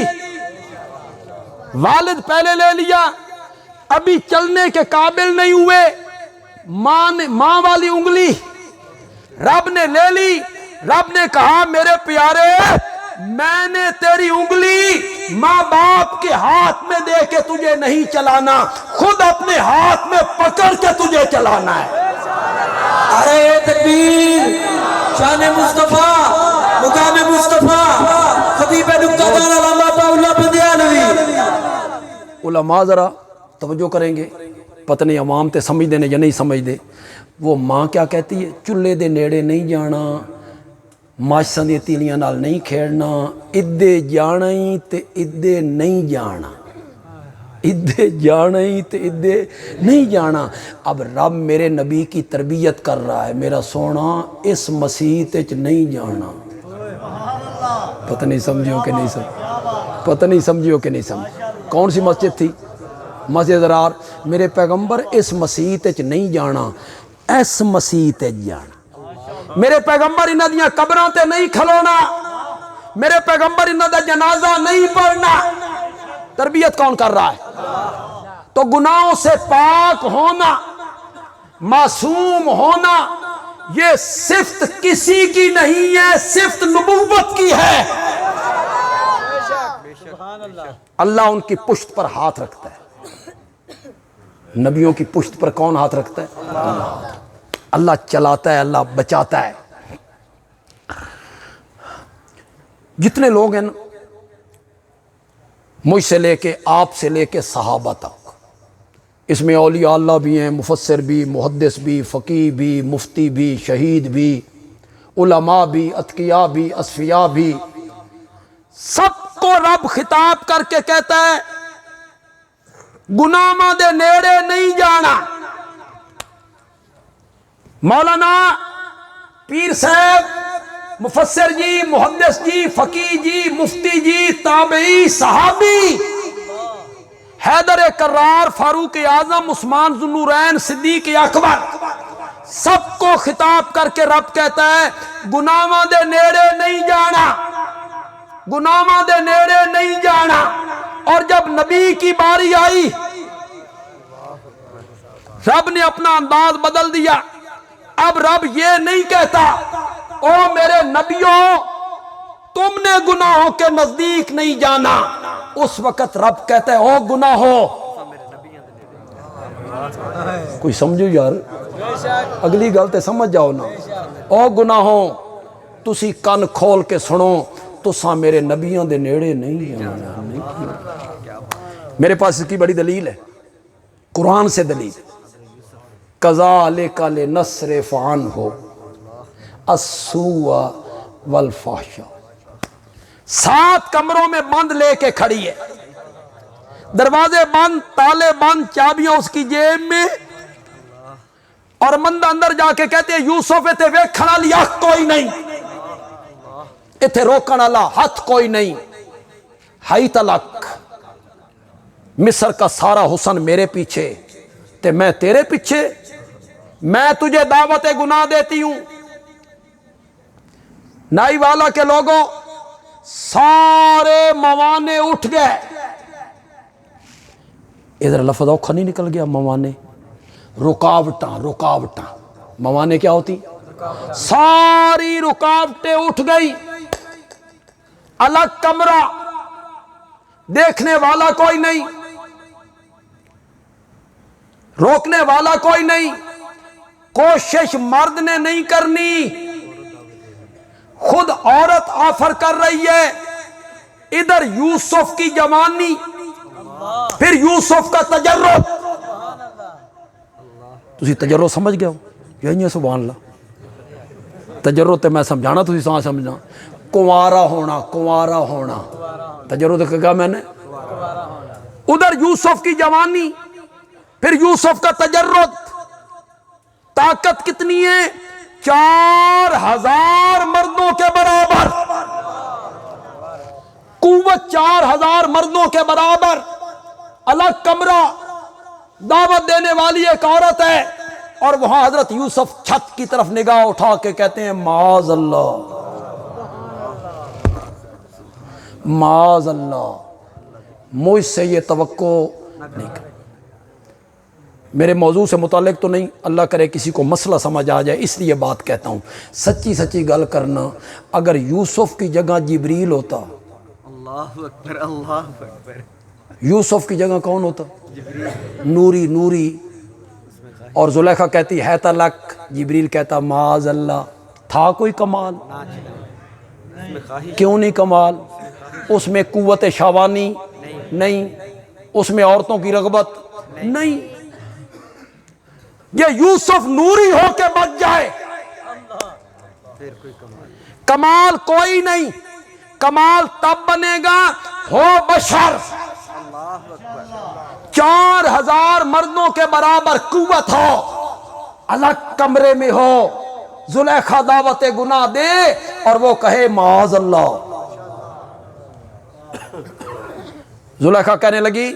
والد پہلے لے لیا، ابھی چلنے کے قابل نہیں ہوئے، ماں والی انگلی رب نے لے لی۔ رب نے کہا میرے پیارے، میں نے تیری انگلی ماں باپ کے ہاتھ میں دے کے تجھے نہیں چلانا، خود اپنے ہاتھ میں پکڑ کے تجھے چلانا ہے۔ ارے تکبیر، شان مصطفیٰ، مقام مصطفیٰ، خطیب نکتہ دان علامہ عطا اللہ بندیالوی۔ علماء ذرا توجہ کریں گے، پتہ نہیں عوام تے سمجھ دے یا نہیں سمجھ دے۔ وہ ماں کیا کہتی ہے؟ چولہے دے نیڑے نہیں جانا، ماچساں دی تیلیاں نال نہیں کھیڑنا، ادے جانا ہی تے ادے نہیں جانا، ادے جانا ہی تے ادے نہیں جانا۔ اب رب میرے نبی کی تربیت کر رہا ہے، میرا سونا اس مسیح تے نہیں جانا۔ پتہ نہیں سمجھو کہ نہیں سمجھو، پتہ نہیں سمجھو کہ نہیں سمجھو۔ کون سی مسجد تھی؟ مسجد ضرار۔ میرے پیغمبر اس مسیح تے نہیں جانا، اس مسیح تے جانا۔ میرے پیغمبر انہاں دیاں قبراں تے نہیں کھلونا، میرے پیغمبر انہاں دا جنازہ نہیں پڑھنا۔ تربیت کون کر رہا ہے؟ تو گناہوں سے پاک ہونا، معصوم ہونا، یہ صفت کسی کی نہیں ہے، صفت نبوت کی ہے۔ اللہ ان کی پشت پر ہاتھ رکھتا ہے۔ نبیوں کی پشت پر کون ہاتھ رکھتا ہے؟ اللہ چلاتا ہے، اللہ بچاتا ہے۔ جتنے لوگ ہیں، مجھ سے لے کے، آپ سے لے کے صحابہ تک، اس میں اولیاء اللہ بھی ہیں، مفسر بھی، محدث بھی، فقیہ بھی، مفتی بھی، شہید بھی، علماء بھی، اتقیاء بھی، اصفیاء بھی، سب کو رب خطاب کر کے کہتا ہے گناہاں دے نیڑے نہیں جانا۔ مولانا، پیر صاحب، مفسر جی، محدث جی، فقیہ جی، مفتی جی، تابعی، صحابی، حیدر کرار، فاروق اعظم، عثمان ذو النورین، صدیق اکبر، سب کو خطاب کر کے رب کہتا ہے گناہاں دے نیڑے نہیں جانا، گناہاں دے نیڑے نہیں جانا۔ اور جب نبی کی باری آئی، رب نے اپنا انداز بدل دیا۔ اب رب یہ نہیں کہتا او میرے نبیوں تم نے گناہوں کے نزدیک نہیں جانا، اس وقت رب کہتا ہے او گناہوں، کوئی سمجھو یار، اگلی گل تے سمجھ جاؤ نا، او گناہوں تسی کن کھول کے سنو، تساں میرے نبیوں دے نیڑے نہیں جانا۔ میرے پاس اس کی بڑی دلیل ہے، قرآن سے دلیل۔ کذالک لنصرف عنہ السوء والفحشاء، 7 کمروں میں بند لے کے کھڑی ہے، دروازے بند، تالے بند، چابیاں اس کی جیب میں، اور مندہ اندر جا کے کہتے ہیں یوسف ایتھے ویکھن والی اکھ کوئی نہیں، ایتھے روکن والا ہاتھ کوئی نہیں، ہائی تلک مصر کا سارا حسن میرے پیچھے تے میں تیرے پیچھے، میں تجھے دعوت گناہ دیتی ہوں۔ نائی والا کے لوگوں سارے موانے اٹھ گئے، ادھر لفظ اوکھا نہیں نکل گیا، موانے، رکاوٹاں، رکاوٹاں، موانے کیا ہوتی؟ ساری رکاوٹیں اٹھ گئی، الگ کمرہ، دیکھنے والا کوئی نہیں، روکنے والا کوئی نہیں، کوشش مرد نے نہیں کرنی، خود عورت آفر کر رہی ہے، ادھر یوسف کی جوانی، پھر یوسف کا تجرب۔ تسی تجرب سمجھ گیا ہو؟ یہی ہے سبحان اللہ، تجرب تے میں سمجھانا، تسی ساں سمجھنا، کنوارا ہونا، کنوارا ہونا، تجرب تے کہا میں نے، ادھر یوسف کی جوانی، پھر یوسف کا تجرد، طاقت کتنی ہے؟ 4000 مردوں کے برابر، قوت 4000 مردوں کے برابر، الگ کمرہ، دعوت دینے والی ایک عورت ہے، اور وہاں حضرت یوسف چھت کی طرف نگاہ اٹھا کے کہتے ہیں معاذ اللہ، معاذ اللہ، مجھ سے یہ توقع نہیں کر۔ میرے موضوع سے متعلق تو نہیں، اللہ کرے کسی کو مسئلہ سمجھ آ جائے، اس لیے بات کہتا ہوں، سچی سچی گل کرنا، اگر یوسف کی جگہ جبریل ہوتا، اللہ اکبر، اللہ اکبر، یوسف کی جگہ کون ہوتا؟ نوری، نوری، اور زلیخا کہتی ہے تلک، جبریل کہتا معاذ اللہ۔ تھا کوئی کمال؟ کیوں نہیں کمال؟ اس میں قوت شاوانی نہیں، اس میں عورتوں کی رغبت نہیں، یہ یوسف نوری ہو کے بچ جائے، کمال کوئی نہیں، کمال تب بنے گا ہو بشر، 4000 مردوں کے برابر قوت ہو، الگ کمرے میں ہو، زلیخا دعوت گناہ دے اور وہ کہے معاذ اللہ۔ زلیخا کہنے لگی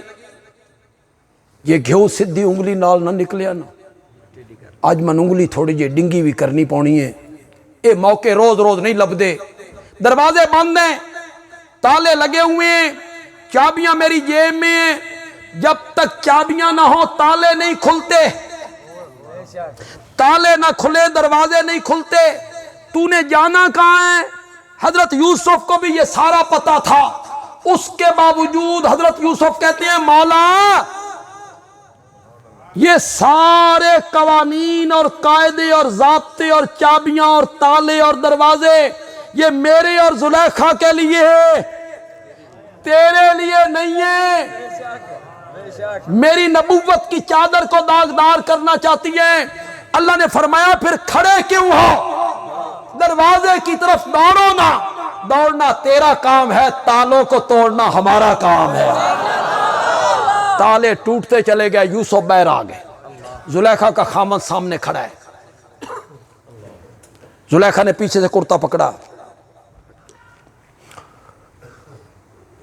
یہ گھیو سدھی انگلی نال نہ نکلیا نا، آج من انگلی تھوڑی جی ڈنگی بھی کرنی پونی ہے، اے موقع روز روز نہیں لب دے، دروازے بند ہیں، تالے لگے ہوئے ہیں، چابیاں میری جیب میں ہیں، جب تک چابیاں نہ ہو تالے نہیں کھلتے، تالے نہ کھلے دروازے نہیں کھلتے، تو نے جانا کہاں ہے؟ حضرت یوسف کو بھی یہ سارا پتا تھا، اس کے باوجود حضرت یوسف کہتے ہیں مولا یہ سارے قوانین اور قاعدے اور ضابطے اور چابیاں اور تالے اور دروازے یہ میرے اور زلیخا کے لیے ہے، تیرے لیے نہیں ہے۔ میری نبوت کی چادر کو داغدار کرنا چاہتی ہیں؟ اللہ نے فرمایا پھر کھڑے کیوں ہو؟ دروازے کی طرف دوڑو نا، دوڑنا تیرا کام ہے، تالوں کو توڑنا ہمارا کام ہے۔ تالے ٹوٹتے چلے گئے، یوسف باہر آ گئے، زلیخا کا خامد سامنے کھڑا ہے، زلیخا نے پیچھے سے کرتا پکڑا،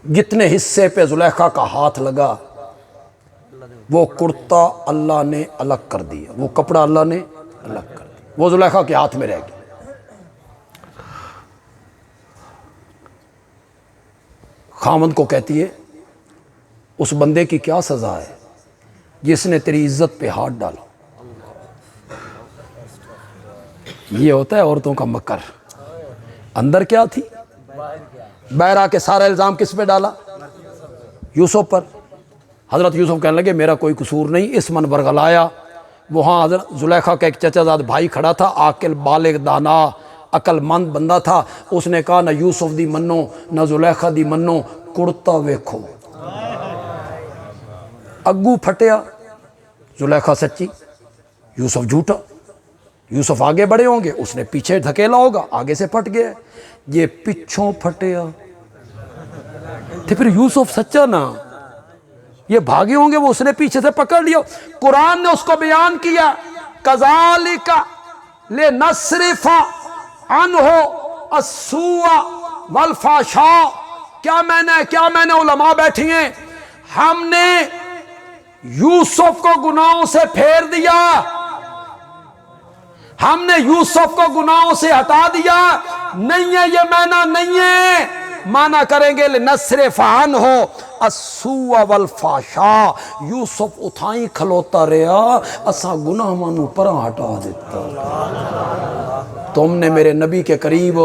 جتنے حصے پہ زلیخا کا ہاتھ لگا وہ کرتا اللہ نے الگ کر دیا، وہ کپڑا اللہ نے الگ کر دیا، وہ زلیخا کے ہاتھ میں رہ گیا۔ خامند کو کہتی ہے اس بندے کی کیا سزا ہے جس نے تیری عزت پہ ہاتھ ڈالا؟ یہ ہوتا ہے عورتوں کا مکر۔ اندر کیا تھی؟ باہر آ کے سارا الزام کس پہ ڈالا؟ یوسف پر۔ حضرت یوسف کہنے لگے میرا کوئی قصور نہیں، اس من برگلایا۔ وہاں حضرت زلیخا کا ایک چچا زاد بھائی کھڑا تھا، عاقل بالغ دانا عقل مند بندہ تھا، اس نے کہا نہ یوسف دی منو نہ زلیخا دی منو، کڑتا ویکھو۔ اگو پھٹیا، زلیخا سچی، یوسف جھوٹا۔ یوسف آگے بڑھے ہوں گے، اس نے پیچھے دھکیلا ہوگا، آگے سے پھٹ گیا، یہ پچھوں پھٹیا۔ تو پھر یوسف سچا نا، یہ بھاگے ہوں گے، وہ اس نے پیچھے سے پکڑ لیا۔ قرآن نے اس کو بیان کیا کذالک لنصرف عنہ السوء والفحشاء۔ کیا میں نے علماء بیٹھی ہیں، ہم نے یوسف کو گناہوں سے پھیر دیا، ہم نے یوسف کو گناہوں سے ہٹا دیا۔ نہیں ہے یہ معنی نہیں ہے، معنی کریں گے لنصرف عنہ السوء والفحشاء، یوسف اتھائیں کھلوتا رہا، اسا گناہ مانو پرا ہٹا دیتا۔ تم نے میرے نبی کے قریب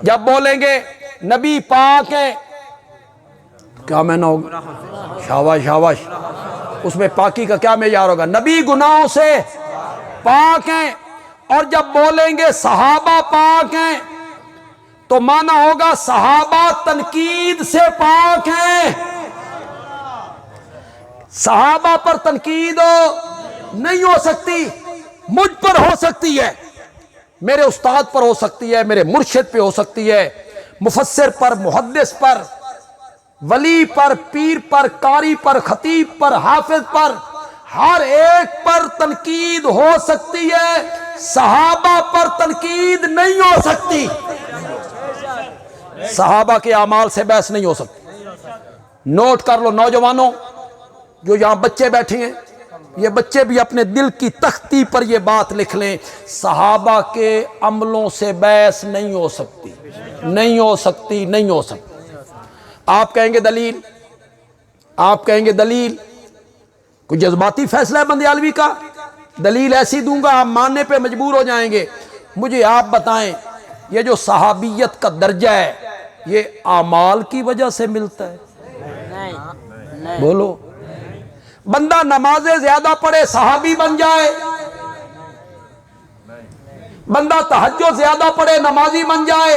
جب بولیں گے نبی پاک ہے، کیا معنی ہوگا؟ شاباش شاباش، اس میں پاکی کا کیا معیار ہوگا؟ نبی گناہوں سے پاک ہیں۔ اور جب بولیں گے صحابہ پاک ہیں تو معنی ہوگا صحابہ تنقید سے پاک ہیں۔ صحابہ پر تنقید نہیں ہو سکتی، مجھ پر ہو سکتی ہے، میرے استاد پر ہو سکتی ہے، میرے مرشد پہ ہو سکتی ہے، مفسر پر، محدث پر، ولی پر، پیر پر، قاری پر، خطیب پر، حافظ پر، ہر ایک پر تنقید ہو سکتی ہے، صحابہ پر تنقید نہیں ہو سکتی۔ صحابہ کے اعمال سے بحث نہیں ہو سکتی۔ نوٹ کر لو نوجوانوں جو یہاں بچے بیٹھے ہیں، یہ بچے بھی اپنے دل کی تختی پر یہ بات لکھ لیں، صحابہ کے عملوں سے بحث نہیں ہو سکتی، نہیں ہو سکتی، نہیں ہو سکتی۔ آپ کہیں گے دلیل، آپ کہیں گے دلیل، کوئی جذباتی فیصلہ ہے بندیالوی کا، دلیل ایسی دوں گا آپ ماننے پہ مجبور ہو جائیں گے۔ مجھے آپ بتائیں یہ جو صحابیت کا درجہ ہے یہ اعمال کی وجہ سے ملتا ہے؟ بولو، بندہ نمازیں زیادہ پڑھے صحابی بن جائے، بندہ تہجد زیادہ پڑھے نمازی بن جائے،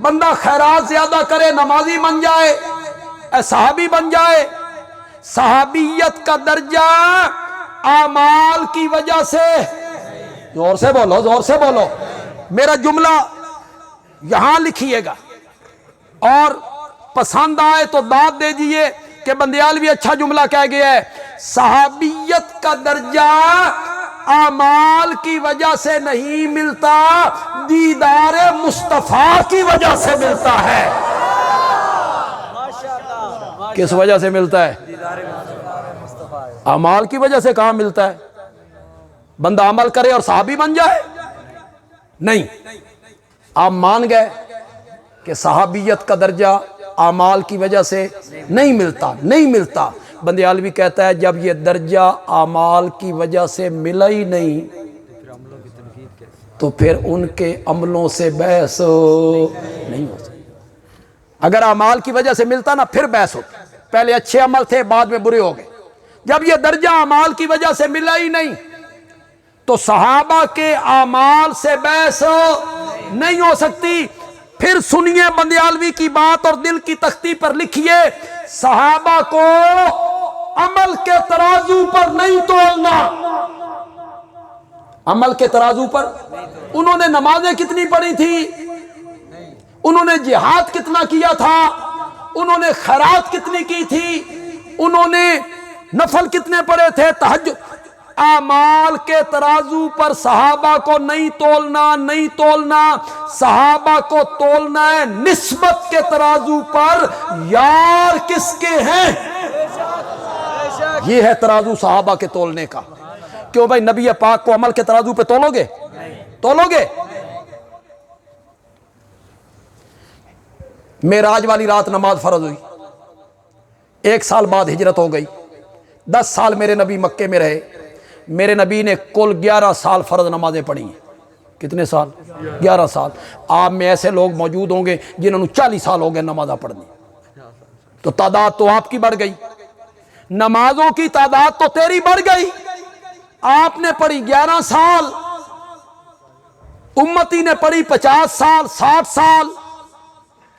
بندہ خیرات زیادہ کرے نمازی بن جائے، صحابی بن جائے؟ صحابیت کا درجہ اعمال کی وجہ سے، زور سے بولو، زور سے بولو، میرا جملہ یہاں لکھیے گا اور پسند آئے تو داد دے دیجئے کہ بندیالوی اچھا جملہ کہہ گیا ہے۔ صحابیت کا درجہ اعمال کی وجہ سے نہیں ملتا، دیدار مصطفیٰ کی وجہ سے ملتا ہے۔ کس وجہ سے ملتا ہے؟ اعمال کی وجہ سے کہاں ملتا ہے؟ بندہ عمل کرے اور صحابی بن جائے؟ نہیں، آپ مان گئے کہ صحابیت کا درجہ اعمال کی وجہ سے نہیں ملتا، نہیں ملتا۔ بندیالوی کہتا ہے جب یہ درجہ اعمال کی وجہ سے ملا ہی نہیں تو پھر ان کے عملوں سے بحث نہیں ہو سکتی۔ اگر اعمال کی وجہ سے ملتا نا پھر بحث ہوتی، پہلے اچھے عمل تھے بعد میں برے ہو گئے۔ جب یہ درجہ اعمال کی وجہ سے ملا ہی نہیں تو صحابہ کے اعمال سے بحث نہیں ہو سکتی۔ پھر سنیے بندیالوی کی بات اور دل کی تختی پر لکھیے، صحابہ کو عمل کے ترازو پر نہیں تولنا، عمل کے ترازو پر۔ انہوں نے نمازیں کتنی پڑھی تھی، انہوں نے جہاد کتنا کیا تھا، انہوں نے خیرات کتنی کی تھی، انہوں نے نفل کتنے پڑھے تھے، تہجد۔ اعمال کے ترازو پر صحابہ کو نہیں تولنا، نہیں تولنا، صحابہ کو تولنا ہے نسبت کے ترازو پر، یار کس کے ہیں، یہ ہے ترازو صحابہ کے تولنے کا۔ کیوں بھائی نبی پاک کو عمل کے ترازو پہ تولو گے، تولو گے؟ معراج والی رات نماز فرض ہوئی، 1 سال بعد ہجرت ہو گئی، 10 سال میرے نبی مکے میں رہے، میرے نبی نے کل 11 سال فرض نمازیں پڑھی ہیں۔ کتنے سال؟ 11 سال۔ آپ میں ایسے لوگ موجود ہوں گے جنہوں نے 40 سال ہو گئے نمازیں پڑھنی، تو تعداد تو آپ کی بڑھ گئی، نمازوں کی تعداد تو تیری بڑھ گئی۔ آپ نے پڑھی 11 سال، امتی نے پڑھی 50 سال 60 سال۔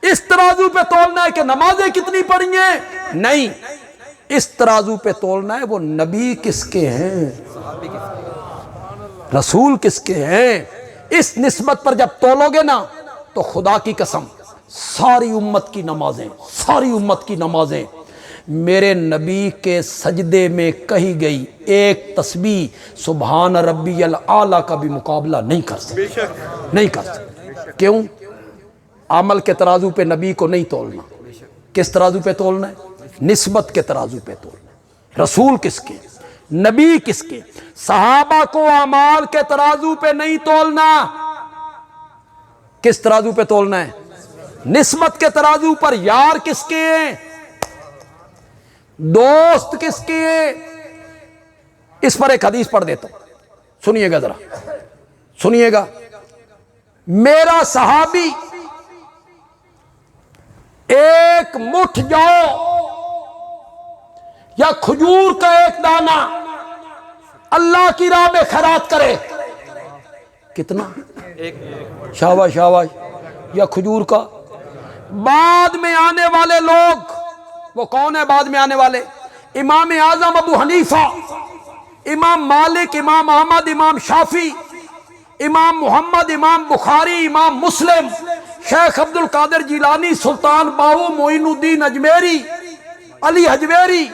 اس ترازو پہ تولنا ہے کہ نمازیں کتنی پڑھی ہیں، نہیں، اس ترازو پہ تولنا ہے وہ نبی کس کے ہیں، رسول کس کے ہیں۔ اس نسبت پر جب تولو گے نا تو خدا کی قسم ساری امت کی نمازیں، ساری امت کی نمازیں میرے نبی کے سجدے میں کہی گئی ایک تسبیح سبحان ربی الاعلیٰ کا بھی مقابلہ نہیں کر سکتے، نہیں کر سکتے۔ کیوں؟ عمل کے ترازو پہ نبی کو نہیں تولنا۔ کس ترازو پہ تولنا ہے؟ نسبت کے ترازو پہ تولنا ہے۔ رسول کس کے، نبی کس کے؟ صحابہ کو اعمال کے ترازو پہ نہیں تولنا، کس ترازو پہ تولنا ہے؟ نسبت کے ترازو پر۔ یار کس کے ہیں، دوست کس کے ہیں؟ اس پر ایک حدیث پڑھ دیتا ہوں، سنیے گا ذرا، سنیے گا۔ میرا صحابی ایک مٹھ جو یا کھجور کا ایک دانہ اللہ کی راہ میں خیرات کرے، کتنا؟ شاباش شاباش، یا کھجور کا۔ بعد میں آنے والے لوگ، وہ کون ہے بعد میں آنے والے؟ امام اعظم ابو حنیفہ، امام مالک، امام احمد، امام شافعی، امام محمد، امام بخاری، امام مسلم، شیخ عبد القادر جیلانی، سلطان باہو، معین الدین اجمیری، علی حجویری۔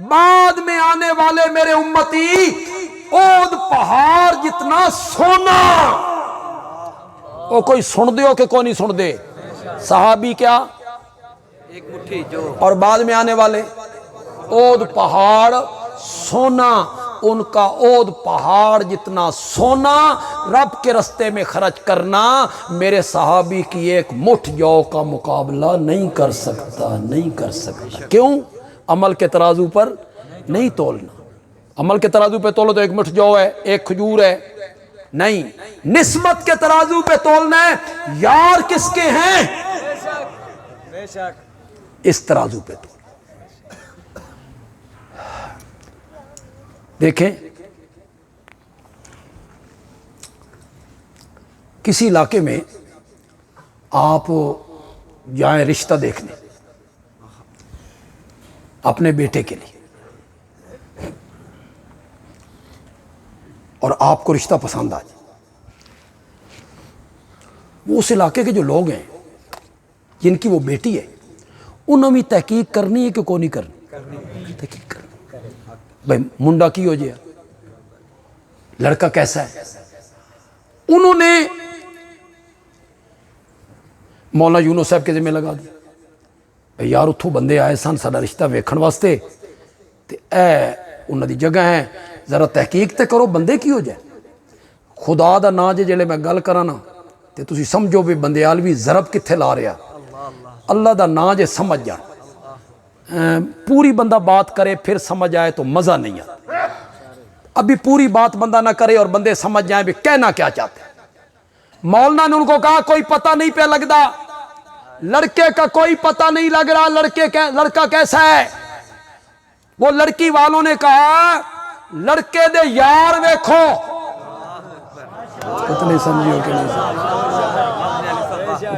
بعد میں آنے والے میرے امتی اود پہاڑ جتنا سونا، وہ کوئی سن دے ہو کہ کوئی نہیں سن دے؟ صحابی کیا؟ ایک مٹھی جو، اور بعد میں آنے والے اود پہاڑ سونا، ان کا اود پہاڑ جتنا سونا رب کے رستے میں خرچ کرنا میرے صحابی کی ایک مٹھ جو کا مقابلہ نہیں کر سکتا، نہیں کر سکتا۔ کیوں؟ عمل کے ترازو پر نہیں تولنا۔ عمل کے ترازو پہ تولو تو ایک مٹھ جو ہے، ایک کھجور ہے، نہیں، نسبت کے ترازو پہ تولنا ہے یار کس کے ہیں، اس ترازو پہ تولنا۔ دیکھیں کسی علاقے میں آپ جائیں رشتہ دیکھنے اپنے بیٹے کے لیے، اور آپ کو رشتہ پسند آ جائے، وہ اس علاقے کے جو لوگ ہیں جن کی وہ بیٹی ہے انہوں بھی تحقیق کرنی ہے کہ کوئی نہیں کرنی؟ تحقیق کرنی۔ بھائی منڈا کی ہو جائے، لڑکا کیسا ہے؟ انہوں نے مولانا یونس صاحب کے ذمہ لگا دیا، بھائی یار اتھوں بندے آئے سن ساڈا رشتہ ویکھن واسطے تے اے انہاں دی جگہ ہے، ذرا تحقیق تے کرو بندے کی ہو جائے۔ خدا دا نا جلے میں گل کراں نا تے تسی سمجھو بھی بندیالوی ضرب کتھے لا رہا، اللہ دا نا جے سمجھ جا، پوری بندہ بات کرے پھر سمجھ آئے تو مزہ نہیں آتا۔ ابھی پوری بات بندہ نہ کرے اور بندے سمجھ جائیں بھی کہنا کیا چاہتے ہیں۔ مولانا نے ان کو کہا کوئی پتہ نہیں پہ لگتا، لڑکے کا کوئی پتہ نہیں لگ رہا، لڑکا کیسا ہے؟ وہ لڑکی والوں نے کہا لڑکے دے یار ویکھو، کتنے سمجھو کہ نہیں سمجھو،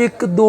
1 2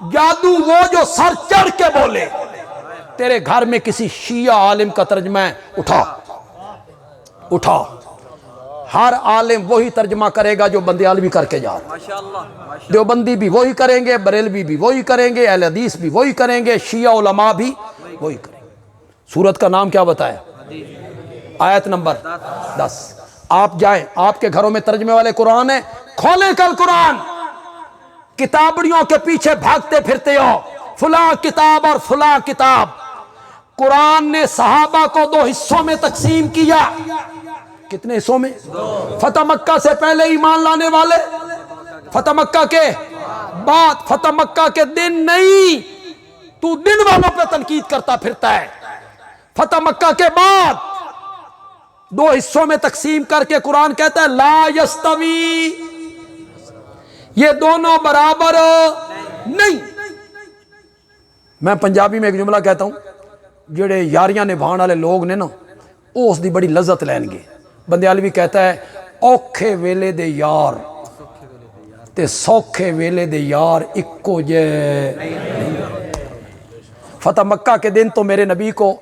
جادو وہ جو سر چڑھ کے بولے. تیرے گھر میں کسی شیعہ عالم کا ترجمہ ہے, اٹھا. ہر عالم وہی ترجمہ کرے گا جو بندیالوی کر کے جا رہا ہے. دیوبندی بھی وہی کریں گے, بریلوی بھی وہی کریں گے, اہل حدیث بھی وہی کریں گے, شیعہ علماء بھی وہی کریں گے. سورت کا نام کیا بتایا؟ آیت نمبر 10. آپ جائیں, آپ کے گھروں میں ترجمے والے قرآن ہیں, کھولیں کل قرآن. کتابڑیوں کے پیچھے بھاگتے پھرتے ہو, فلاں کتاب اور فلاں کتاب. قرآن نے صحابہ کو 2 حصوں میں تقسیم کیا. کتنے حصوں میں؟ فتح مکہ سے پہلے ایمان لانے والے, فتح مکہ کے بعد. فتح مکہ کے دن نہیں, تو دن والوں پہ تنقید کرتا پھرتا ہے. فتح مکہ کے بعد 2 حصوں میں تقسیم کر کے قرآن کہتا ہے لا یستوی, یہ دونوں برابر نہیں. میں پنجابی میں ایک جملہ کہتا ہوں, جڑے یاریاں نبھان والے لوگ نے نا, وہ اس دی بڑی لذت لین گے. بندیالوی کہتا ہے اوکھے ویلے دے یار تے سوکھے ویلے دے یار اکو جے. فتح مکہ کے دن تو میرے نبی کو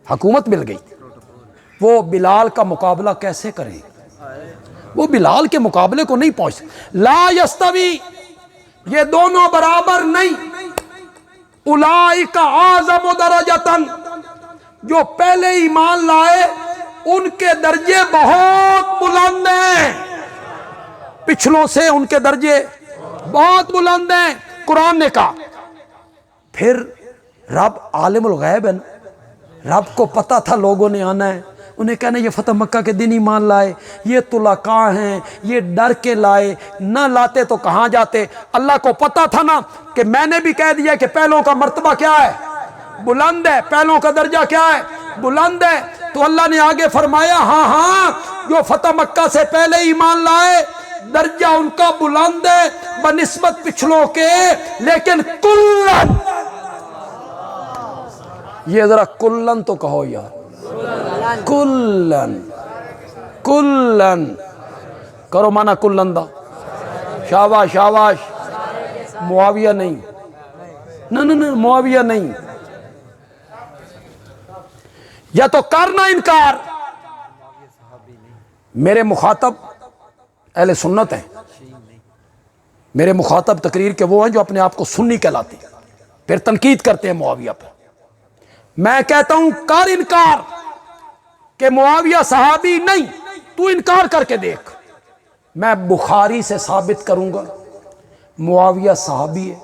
حکومت مل گئی, وہ بلال کا مقابلہ کیسے کریں؟ وہ بلال کے مقابلے کو نہیں پہنچ. لا یستوی, یہ دونوں برابر نہیں. اولئک اعظم درجۃ, جو پہلے ایمان لائے ان کے درجے بہت بلند ہیں, پچھلوں سے ان کے درجے بہت بلند ہیں. قرآن نے کہا. پھر رب عالم الغیب ہے نا, رب کو پتا تھا لوگوں نے آنا ہے, انہیں کہنا یہ فتح مکہ کے دن ایمان لائے, یہ طلقاء ہیں, یہ ڈر کے لائے, نہ لاتے تو کہاں جاتے. اللہ کو پتا تھا نا کہ میں نے بھی کہہ دیا کہ پہلوں کا مرتبہ کیا ہے؟ بلند ہے. پہلوں کا درجہ کیا ہے؟ بلند ہے. تو اللہ نے آگے فرمایا ہاں جو فتح مکہ سے پہلے ایمان لائے درجہ ان کا بلند ہے بنسبت پچھلوں کے, لیکن کلن, یہ ذرا کلن تو کہو یار, کلن کرو مانا کلن دا. شاباش. معاویہ نہیں, نہ معاویہ نہیں. یا تو کرنا انکار. میرے مخاطب اہل سنت ہیں, میرے مخاطب تقریر کے وہ ہیں جو اپنے آپ کو سنی کہلاتے ہیں, پھر تنقید کرتے ہیں معاویہ پر. میں کہتا ہوں کر انکار کہ معاویہ صحابی نہیں, تو انکار کر کے دیکھ. میں بخاری سے ثابت کروں گا معاویہ صحابی ہے,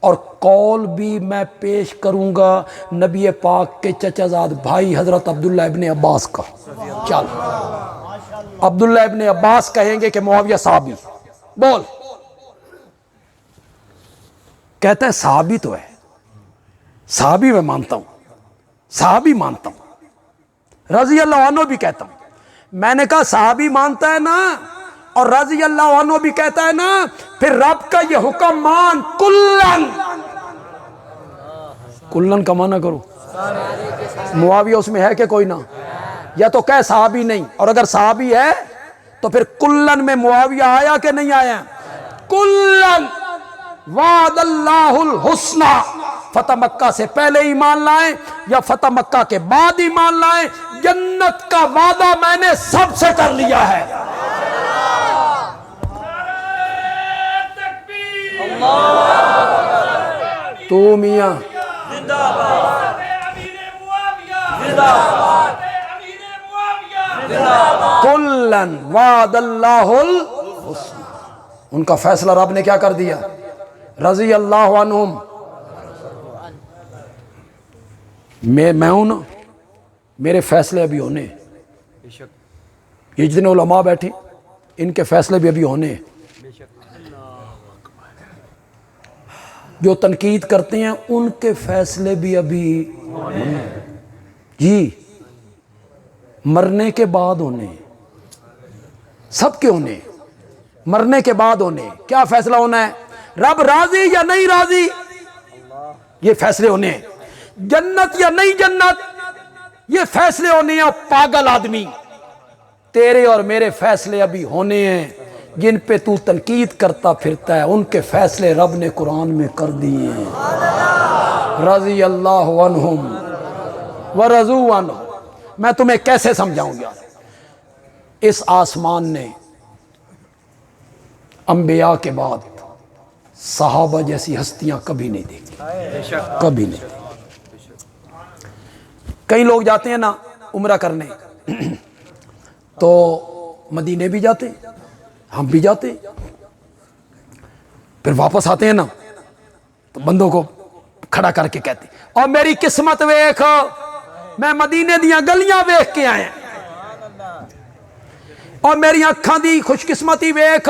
اور قول بھی میں پیش کروں گا نبی پاک کے چچا زاد بھائی حضرت عبداللہ ابن عباس کا. چل, عبداللہ ابن عباس کہیں گے کہ معاویہ صحابی. بول. کہتا ہے صحابی تو ہے, صحابی میں مانتا ہوں, صحابی مانتا ہوں, رضی اللہ عنہ بھی کہتا ہوں. میں نے کہا صحابی مانتا ہے نا اور رضی اللہ عنہ بھی کہتا ہے نا, پھر رب کا یہ حکم مان. کلن کا معنی کرو. معاویہ اس میں ہے کہ کوئی نہ؟ یا تو کہہ صحابی نہیں, اور اگر صحابی ہے تو پھر کلن میں معاویہ آیا کہ نہیں آیا؟ کلن وعد اللہ الحسنى. فتح مکہ سے پہلے ایمان لائیں یا فتح مکہ کے بعد ایمان لائیں, جنت کا وعدہ میں نے سب سے کر لیا ہے. تو میاں کلن وعد اللہ الحسنى. ان کا فیصلہ رب نے کیا کر دیا؟ رضی اللہ عنہم. میں ہوں نا, میرے فیصلے ابھی ہونے. یہ جتنے علماء بیٹھے ان کے فیصلے بھی ابھی ہونے. جو تنقید کرتے ہیں ان کے فیصلے بھی ابھی جی مرنے کے بعد ہونے, سب کے ہونے, مرنے کے بعد ہونے. کیا فیصلہ ہونا ہے؟ رب راضی یا نہیں راضی, یہ فیصلے ہونے ہیں. جنت یا نہیں جنت, یہ فیصلے ہونے ہیں. پاگل آدمی, تیرے اور میرے فیصلے ابھی ہونے ہیں. جن پہ تو تنقید کرتا پھرتا ہے ان کے فیصلے رب نے قرآن میں کر دیے ہیں۔ رضی اللہ عنہم ورضوا عنہ۔ میں تمہیں کیسے سمجھاؤں گا؟ اس آسمان نے انبیاء کے بعد صحابہ جیسی ہستیاں کبھی نہیں دیکھی، کبھی نہیں۔ کئی لوگ جاتے ہیں نا عمرہ کرنے، تو مدینے بھی جاتے، ہم بھی جاتے، پھر واپس آتے ہیں نا تو بندوں کو کھڑا کر کے کہتے اور میری قسمت ویکھ، میں مدینے دیاں گلیاں ویکھ کے آئے، اور میری اکھاں دی خوش قسمتی ویکھ،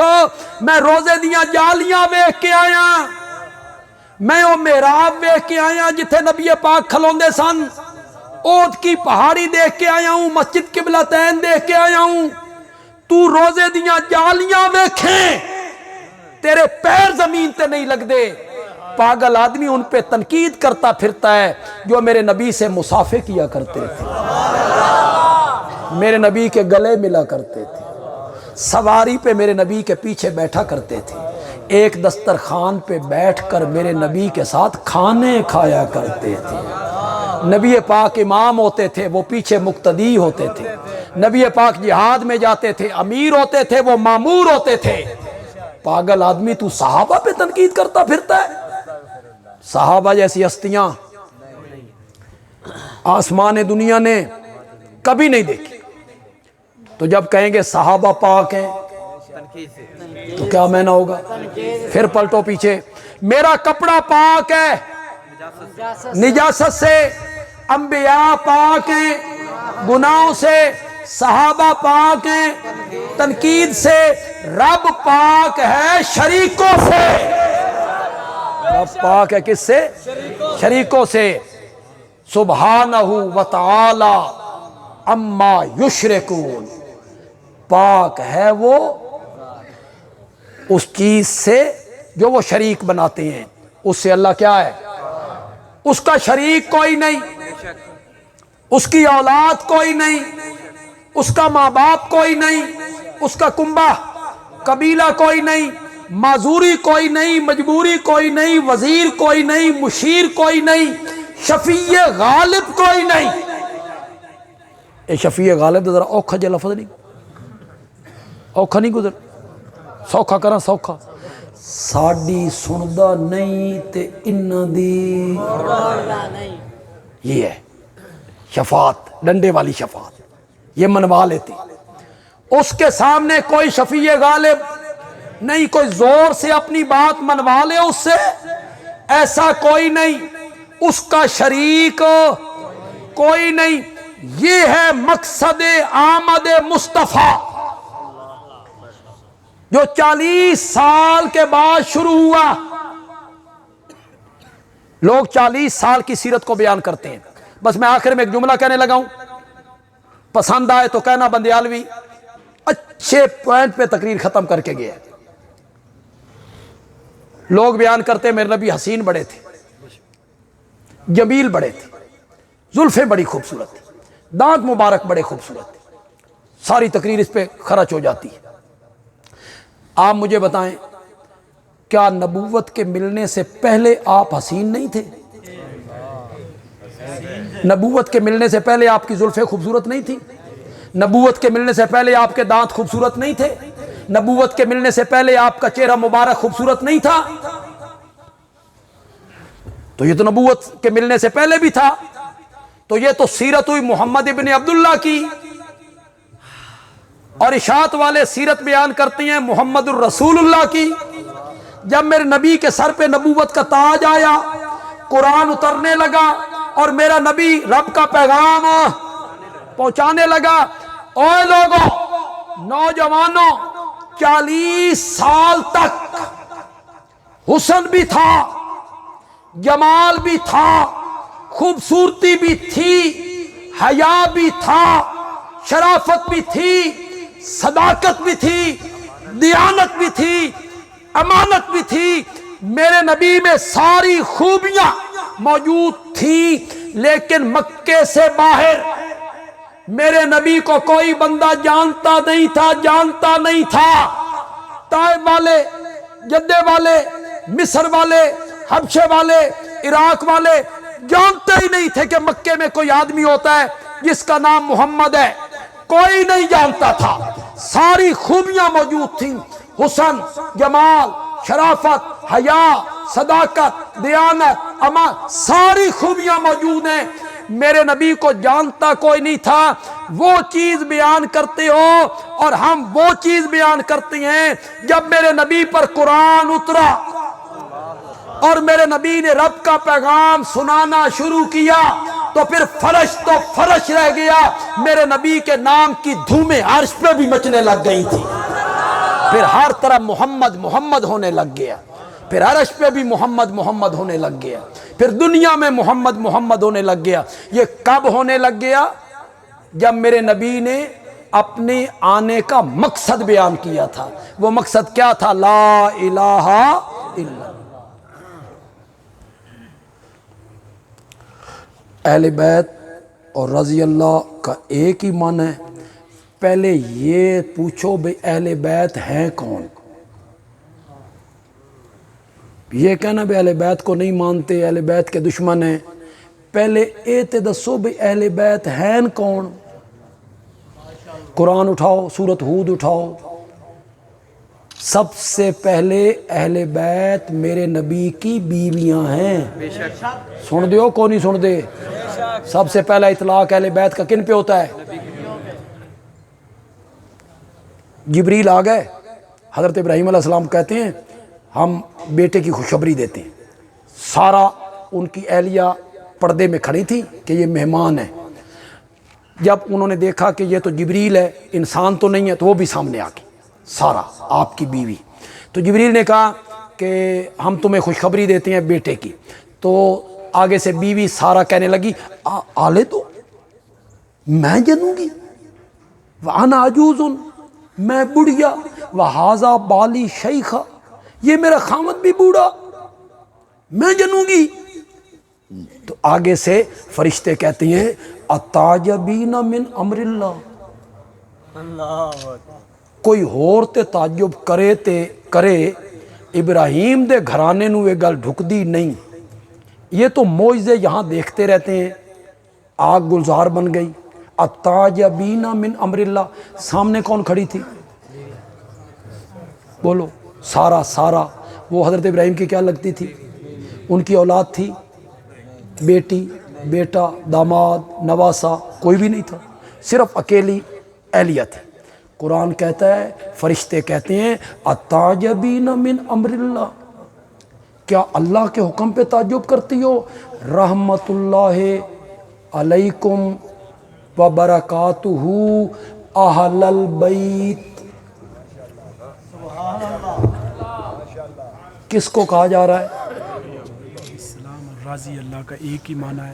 میں روزے دیاں جالیاں ویکھ کے آیا، میں وہ محراب ویکھ کے آیا جتھے نبی پاک کھلوندے سن، اود کی پہاڑی دیکھ کے آیا ہوں، مسجد قبلتین دیکھ کے آیا ہوں۔ تو روزے دیاں جالیاں ویکھیں، تیرے پیر زمین تے نہیں لگ دے۔ پاگل آدمی ان پہ تنقید کرتا پھرتا ہے جو میرے نبی سے مصافحہ کیا کرتے تھے، میرے نبی کے گلے ملا کرتے تھے، سواری پہ میرے نبی کے پیچھے بیٹھا کرتے تھے، ایک دسترخوان پہ بیٹھ کر میرے نبی کے ساتھ کھانے کھایا کرتے تھے۔ نبی پاک امام ہوتے تھے، وہ پیچھے مقتدی ہوتے تھے۔ نبی پاک جہاد میں جاتے تھے، امیر ہوتے تھے، وہ مامور ہوتے تھے۔ پاگل آدمی تو صحابہ پہ تنقید کرتا پھرتا ہے؟ صحابہ جیسی ہستیاں آسمان دنیا نے کبھی نہیں دیکھی۔ تو جب کہیں گے صحابہ پاک ہیں تو کیا معنی ہوگا؟ پھر پلٹو پیچھے، میرا کپڑا پاک ہے نجاست سے، انبیاء پاک ہیں گناہوں سے، صحابہ پاک ہیں تنقید سے، رب پاک ہے شریکوں سے۔ رب پاک ہے کس سے؟ شریکوں سے۔ سبحانہ وتعالی اما یشرکون، پاک ہے وہ اس چیز سے جو وہ شریک بناتے ہیں۔ اس سے اللہ کیا ہے؟ اس کا شریک کوئی نہیں، اس کی اولاد کوئی نہیں، اس کا ماں باپ کوئی نہیں، اس کا کنبہ قبیلہ کوئی نہیں، معذوری کوئی نہیں، مجبوری کوئی نہیں، وزیر کوئی نہیں، مشیر کوئی نہیں، شفیع غالب کوئی نہیں۔ اے شفیع غالب تو ذرا اوکھا جا لفظ نہیں، اوکھا نہیں گزر، سوکھا کرنا سوکھا۔ ساڑی سندا نہیں تے انہاں دی یہ ہے شفاعت، ڈنڈے والی شفاعت، یہ منوا لیتے۔ اس کے سامنے کوئی شفیع غالب نہیں، کوئی زور سے اپنی بات منوا لے اس سے، ایسا کوئی نہیں، اس کا شریک کوئی نہیں۔ یہ ہے مقصد آمد مصطفیٰ جو 40 سال کے بعد شروع ہوا۔ لوگ 40 سال کی سیرت کو بیان کرتے ہیں۔ بس میں آخر میں ایک جملہ کہنے لگا ہوں، پسند آئے تو کہنا بندیالوی اچھے پوائنٹ پہ تقریر ختم کر کے گیا۔ لوگ بیان کرتے میرے نبی حسین بڑے تھے، جمیل بڑے تھے، زلفیں بڑی خوبصورت تھی، دانت مبارک بڑے خوبصورت تھے، ساری تقریر اس پہ خرچ ہو جاتی ہے۔ آپ مجھے بتائیں کیا نبوت کے ملنے سے پہلے آپ حسین نہیں تھے؟ نبوت کے ملنے سے پہلے آپ کی زلفیں خوبصورت نہیں تھی؟ نبوت کے ملنے سے پہلے آپ کے دانت خوبصورت نہیں تھے؟ نبوت کے ملنے سے پہلے آپ کا چہرہ مبارک خوبصورت نہیں تھا؟ تو یہ تو نبوت کے ملنے سے پہلے بھی تھا۔ تو یہ تو سیرت ہوئی محمد ابن عبداللہ کی، اور اشاعت والے سیرت بیان کرتے ہیں محمد الرسول اللہ کی۔ جب میرے نبی کے سر پہ نبوت کا تاج آیا، قرآن اترنے لگا اور میرا نبی رب کا پیغام پہنچانے لگا، اوے لوگوں، نوجوانوں، 40 سال تک حسن بھی تھا، جمال بھی تھا، خوبصورتی بھی تھی، حیا بھی تھا، شرافت بھی تھی، صداقت بھی تھی، دیانت بھی تھی، امانت بھی تھی۔ میرے نبی میں ساری خوبیاں موجود تھیں، لیکن مکے سے باہر میرے نبی کو کوئی بندہ جانتا نہیں تھا، طائف والے, جدے والے, مصر والے, حبشے والے, عراق والے جانتے ہی نہیں تھے کہ مکے میں کوئی آدمی ہوتا ہے جس کا نام محمد ہے. کوئی نہیں جانتا تھا. ساری خوبیاں موجود تھیں, حسن, جمال, شرافت, حیا, صداقت, دیانت, امان, ساری خوبیاں موجود ہیں. میرے نبی کو جانتا کوئی نہیں تھا. وہ چیز بیان کرتے ہو اور ہم وہ چیز بیان کرتے ہیں. جب میرے نبی پر قرآن اترا اور میرے نبی نے رب کا پیغام سنانا شروع کیا تو پھر فرش تو فرش رہ گیا. میرے نبی کے نام کی دھومیں عرش پہ بھی مچنے لگ گئی تھی. پھر ہر طرف محمد محمد ہونے لگ گیا. پھر عرش پہ بھی محمد محمد ہونے لگ گیا. پھر دنیا میں محمد محمد ہونے لگ گیا. یہ کب ہونے لگ گیا؟ جب میرے نبی نے اپنے آنے کا مقصد بیان کیا تھا. وہ مقصد کیا تھا؟ لا الہ الا اللہ. اہل بیت اور رضی اللہ کا ایک ہی معنی ہے. پہلے یہ پوچھو بھئی اہل بیت ہیں کون؟ یہ کہنا بھئی اہل بیت کو نہیں مانتے, اہل بیت کے دشمن ہیں. پہلے تے دسو بھئی اہل بیت ہیں کون؟ قرآن اٹھاؤ, سورۃ ہود اٹھاؤ. سب سے پہلے اہل بیت میرے نبی کی بیویاں ہیں. سن دیو کو نہیں سن دے؟ سب سے پہلا اطلاق اہل بیت کا کن پہ ہوتا ہے؟ جبریل آ گئے, حضرت ابراہیم علیہ السلام کہتے ہیں ہم بیٹے کی خوشخبری دیتے ہیں. سارا ان کی اہلیہ پردے میں کھڑی تھی کہ یہ مہمان ہے. جب انہوں نے دیکھا کہ یہ تو جبریل ہے, انسان تو نہیں ہے, تو وہ بھی سامنے آ گئی. سارا آپ کی بیوی. تو جبریل نے کہا کہ ہم تمہیں خوشخبری دیتے ہیں بیٹے کی. تو آگے سے بیوی سارا کہنے لگی آلے تو میں جنوں گی, وَأَنَا عَجُوزٌ, میں بڑھیا, وَهَذَا بَالِي شَيْخًا, یہ میرا خامد بھی بوڑھا, میں جنوں گی. تو آگے سے فرشتے کہتے ہیں اَتَعْجَبِينَ مِنْ أَمْرِ اللَّهِ, کوئی اور تے تعجب کرے ابراہیم دے گھرانے نو یہ گل ڈھکدی نہیں. یہ تو معجزے یہاں دیکھتے رہتے ہیں. آگ گلزار بن گئی. اَتَعْجَبِينَ مِنْ أَمْرِ اللَّهِ, سامنے کون کھڑی تھی؟ بولو. سارا. وہ حضرت ابراہیم کی کیا لگتی تھی؟ ان کی اولاد تھی؟ بیٹی, بیٹا, داماد, نواسا کوئی بھی نہیں تھا. صرف اکیلی اہلیہ تھی. قرآن کہتا ہے, فرشتے کہتے ہیں اَتَعْجَبِينَ مِنْ أَمْرِ اللَّهِ, کیا اللہ کے حکم پہ تعجب کرتی ہو؟ رحمت اللہ علیکم وبرکاتہ اہل البیت. کس کو کہا جا رہا ہے؟ اسلام اور راضی اللہ کا ایک ہی معنی ہے.